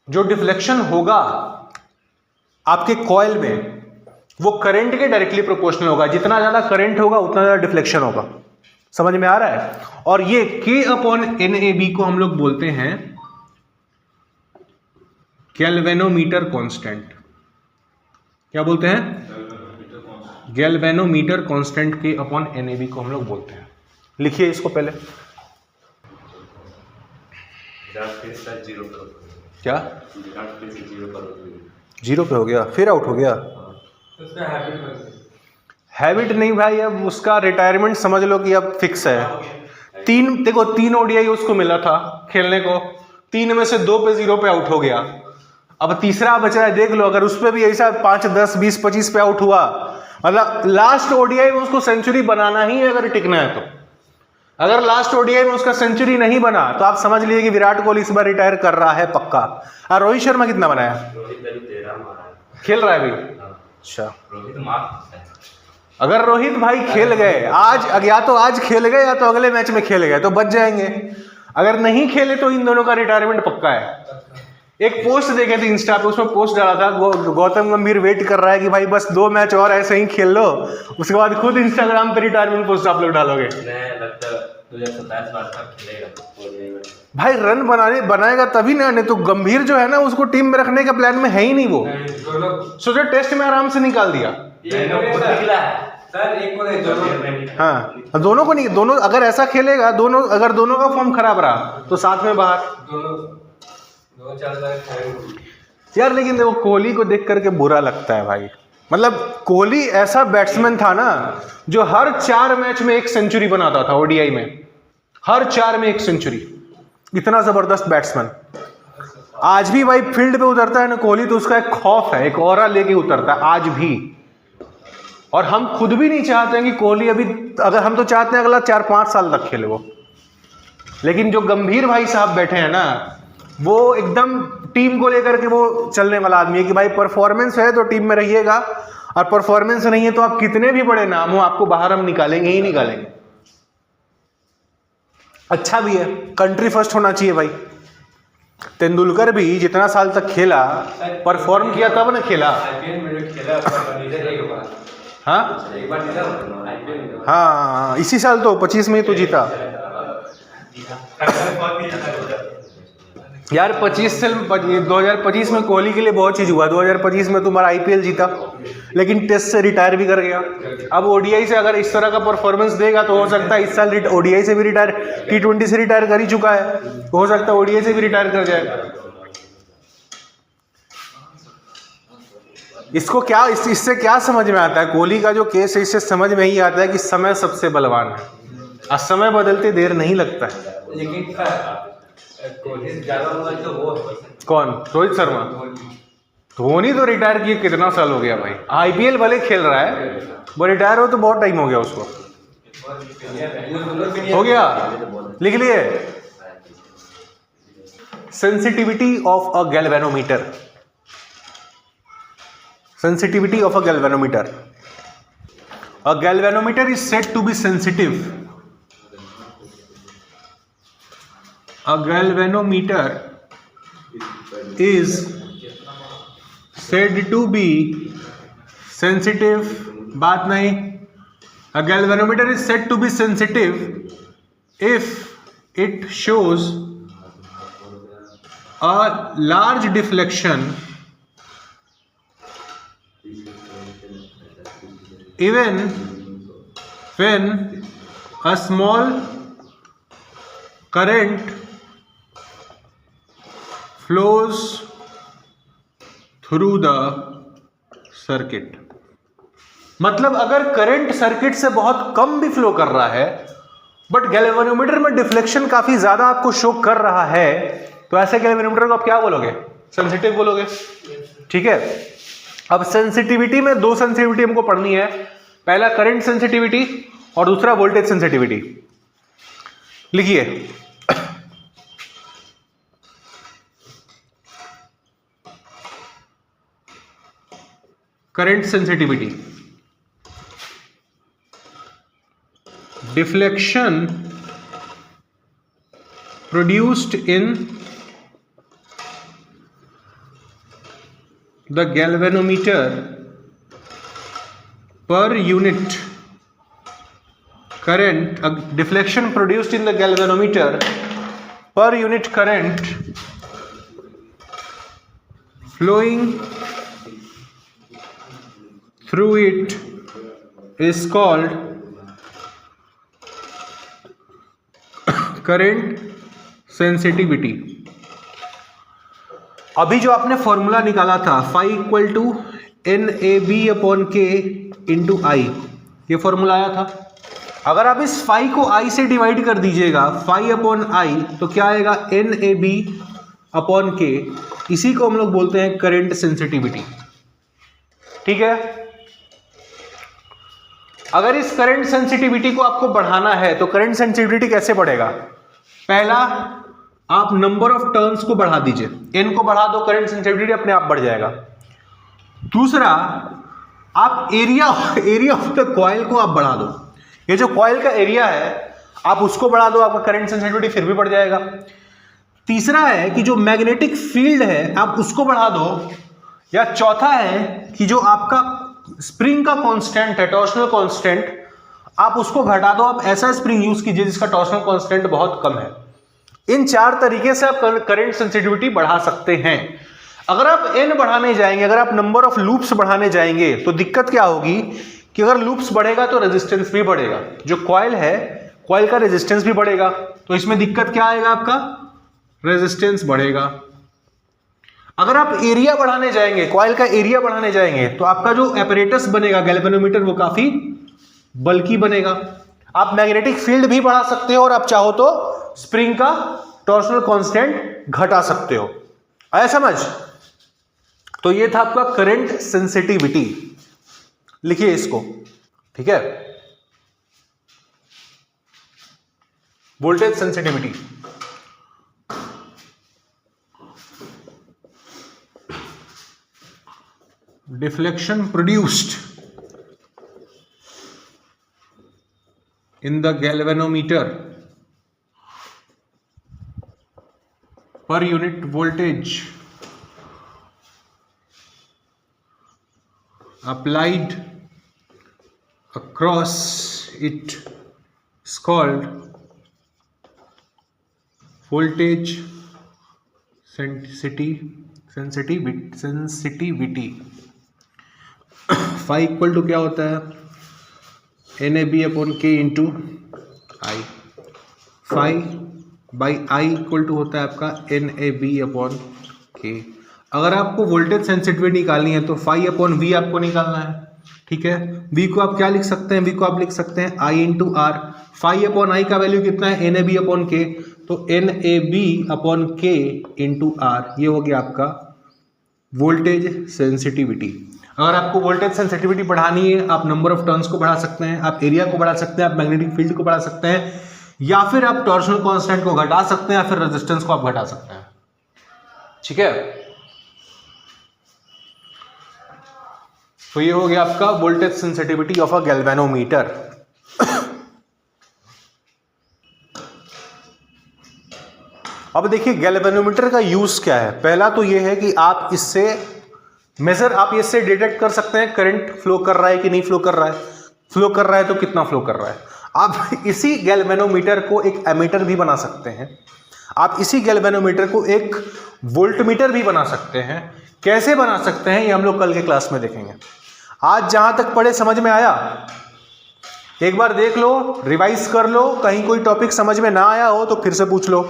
जो डिफ्लेक्शन होगा आपके कॉइल में वो करंट के डायरेक्टली प्रोपोर्शनल होगा। जितना ज्यादा करंट होगा उतना ज्यादा डिफ्लेक्शन होगा। समझ में आ रहा है? और ये K अपॉन NAB को हम लोग बोलते हैं गैल्वेनोमीटर कांस्टेंट। क्या बोलते हैं? Galvanometer constant K upon NAB को हम लोग बोलते हैं। लिखिए इसको पहले। क्या? 0 पे हो गया, फिर आउट हो गया। हैबिट नहीं भाई, अब उसका रिटायरमेंट समझ लो कि अब फिक्स है। देखो 3 ODI उसको मिला था खेलने को, 3 में से 2 पे 0 पे आउट हो गया। अब तीसरा बच रहा है, देख लो अगर उस पे भी ऐसा 5, 10, 20, 25 पे आउट हुआ, मतलब लास्ट ODI में उसको सेंचुरी बनाना ही है अगर टिकना है तो। अगर लास्ट ODI में उसका सेंचुरी नहीं बना तो आप समझ लीजिए कि विराट कोहली इस बार रिटायर कर रहा है पक्का। और रोहित शर्मा कितना बनाया? खेल रहा है भाई। अच्छा, अगर रोहित भाई खेल गए आज, या तो आज खेल गए या तो अगले मैच में खेल गए तो बच जाएंगे। अगर नहीं खेले तो इन दोनों का रिटायरमेंट पक्का है। एक पोस्ट देखे थे इंस्टा पे, उसमें पोस्ट डाला था गौतम गंभीर वेट कर रहा है कि भाई बस 2 मैच और ऐसे ही खेल लो, उसके बाद खुद इंस्टाग्राम पे रिटायरमेंट पोस्ट आप लोग डालोगे। भाई रन बनाएगा तभी ना, नहीं तो गंभीर जो है ना उसको टीम में रखने का प्लान में है ही नहीं वो। सोचो टेस्ट में आराम से निकाल दिया। हाँ, दोनों को नहीं, दोनों अगर ऐसा खेलेगा, दोनों अगर दोनों का फॉर्म खराब रहा तो साथ में बाहर यार। लेकिन देखो कोहली को देख करके बुरा लगता है भाई। मतलब कोहली ऐसा बैट्समैन था ना जो हर 4 मैच में 1 सेंचुरी बनाता था ODI में, हर 4 में 1 सेंचुरी। इतना जबरदस्त बैट्समैन। आज भी भाई फील्ड पे उतरता है ना कोहली तो उसका एक खौफ है, एक ऑरा लेके उतरता है आज भी। और हम खुद भी नहीं चाहते हैं कि कोहली अभी, अगर हम तो चाहते हैं अगला 4-5 साल तक खेले वो। लेकिन जो गंभीर भाई साहब बैठे हैं ना, वो एकदम टीम को लेकर के वो चलने वाला आदमी है कि भाई परफॉर्मेंस है तो टीम में रहिएगा, और परफॉर्मेंस नहीं है तो आप कितने भी बड़े नाम हो आपको बाहर हम निकालेंगे ही निकालेंगे। अच्छा भी है, कंट्री फर्स्ट होना चाहिए भाई। तेंदुलकर भी जितना साल तक खेला, परफॉर्म किया तब ना खेला। हाँ, इसी साल तो 25 में ही तो जीता। यार 2025 में कोहली के लिए बहुत चीज हुआ। 2025 में तुम्हारा आईपीएल जीता, लेकिन टेस्ट से रिटायर भी कर गया। अब ओडीआई से अगर इस तरह का परफॉर्मेंस देगा तो हो सकता है इस साल ओडीआई से भी रिटायर, T20 से रिटायर कर ही चुका है, तो हो सकता है ओडीआई से भी रिटायर कर जाए। इसको क्या इससे क्या समझ में आता है? कोहली का जो केस है इससे समझ में ही आता है कि समय सबसे बलवान है, और समय बदलते देर नहीं लगता है। लेकिन कोहली ज्यादा होगा तो वो कौन? रोहित शर्मा। धोनी तो रिटायर किए कितना साल हो गया भाई, आईपीएल भले खेल रहा है, वो रिटायर हो तो बहुत टाइम हो गया उसको। हो गया, लिख लिए। Sensitivity of a galvanometer. Sensitivity of a galvanometer. A galvanometer is said to be sensitive. A galvanometer is said to be sensitive. बात नहीं। A galvanometer is said to be sensitive if it shows a large deflection even when a small current flows through the circuit। मतलब अगर current circuit से बहुत कम भी flow कर रहा है बट गैल्वेनोमीटर में डिफ्लेक्शन काफी ज्यादा आपको शो कर रहा है, तो ऐसे गैल्वेनोमीटर को आप क्या बोलोगे? सेंसिटिव बोलोगे। ठीक है। अब सेंसिटिविटी में दो सेंसिटिविटी हमको पढ़नी है, पहला करंट सेंसिटिविटी और दूसरा वोल्टेज सेंसिटिविटी। लिखिए, current sensitivity, deflection produced in the galvanometer per unit current, deflection produced in the galvanometer per unit current flowing through it is called current sensitivity। अभी जो आपने फॉर्मूला निकाला था phi equal to NAB/K into I, ये formula आया था। अगर आप इस phi को I से डिवाइड कर दीजिएगा, phi/I, तो क्या आएगा? NAB/K। इसी को हम लोग बोलते हैं करंट सेंसिटिविटी। ठीक है। अगर इस करंट सेंसिटिविटी को आपको बढ़ाना है तो करंट सेंसिटिविटी कैसे बढ़ेगा? पहला, आप नंबर ऑफ टर्न्स को बढ़ा दीजिए, n को बढ़ा दो, करंट सेंसिटिविटी अपने आप बढ़ जाएगा। दूसरा, आप एरिया ऑफ द कॉइल को आप बढ़ा दो, ये जो कॉइल का एरिया है आप उसको बढ़ा दो, आपका करंट सेंसिटिविटी फिर भी बढ़ जाएगा। तीसरा है कि जो मैग्नेटिक फील्ड है आप उसको बढ़ा दो, या चौथा है कि जो आपका स्प्रिंग का कांस्टेंट है, टॉर्शनल कांस्टेंट, आप उसको घटा दो। आप ऐसा स्प्रिंग यूज कीजिए जिसका टॉर्शनल कांस्टेंट बहुत कम है। इन चार तरीके से आप करंट सेंसिटिविटी बढ़ा सकते हैं। अगर आप n बढ़ाने जाएंगे, अगर आप नंबर ऑफ लूप्स बढ़ाने जाएंगे, तो दिक्कत क्या होगी कि अगर लूप्स बढ़ेगा तो रेजिस्टेंस भी बढ़ेगा, जो कॉइल है कॉइल का रेजिस्टेंस भी बढ़ेगा, तो इसमें दिक्कत क्या आएगा? आपका रेजिस्टेंस बढ़ेगा। अगर आप एरिया बढ़ाने जाएंगे, कॉइल का एरिया बढ़ाने जाएंगे, तो आपका जो एपरेटस बनेगा गैल्वेनोमीटर वो काफी बल्कि बनेगा। आप मैग्नेटिक फील्ड भी बढ़ा सकते हो और आप चाहो तो स्प्रिंग का टॉर्शनल कांस्टेंट घटा सकते हो। आया समझ? तो ये था आपका करंट सेंसिटिविटी। लिखिए इसको। ठीक है। Voltage sensitivity, deflection produced in the galvanometer per unit voltage applied across it is called voltage sensitivity phi equal to क्या होता है, NAB upon K into I. Phi by I equal to होता है आपका NAB अपॉन K। अगर आपको voltage sensitivity निकालनी है तो फाई अपॉन वी आपको निकालना है, ठीक है। वी को आप क्या लिख सकते हैं, वी को आप लिख सकते हैं I into R. Phi upon I का वैल्यू कितना है, NAB अपॉन K, तो NAB upon K into R, ये हो गया आपका वोल्टेज सेंसिटिविटी। अगर आपको वोल्टेज सेंसिटिविटी बढ़ानी है, आप नंबर ऑफ टर्न्स को बढ़ा सकते हैं, आप एरिया को बढ़ा सकते हैं, आप मैग्नेटिक फील्ड को बढ़ा सकते हैं, या फिर आप टॉर्शनल कांस्टेंट को घटा सकते हैं, या फिर रेजिस्टेंस को आप घटा सकते हैं, ठीक है। तो ये हो गया आपका voltage sensitivity of a galvanometer. अब देखिए गैल्वेनोमीटर का यूज क्या है। पहला तो ये है कि आप इससे डिटेक्ट कर सकते हैं करंट फ्लो कर रहा है कि नहीं फ्लो कर रहा है, फ्लो कर रहा है तो कितना फ्लो कर रहा है। आप इसी गैल्वेनोमीटर को एक एमीटर भी बना सकते हैं, आप इसी गैल्वेनोमीटर को एक वोल्टमीटर भी बना सकते हैं। कैसे बना सकते हैं ये हम लोग कल के क्लास में देखेंगे। आज जहां तक पढ़े समझ में आया, एक बार देख लो, रिवाइज कर लो, कहीं कोई टॉपिक समझ में ना आया हो तो फिर से पूछ लो।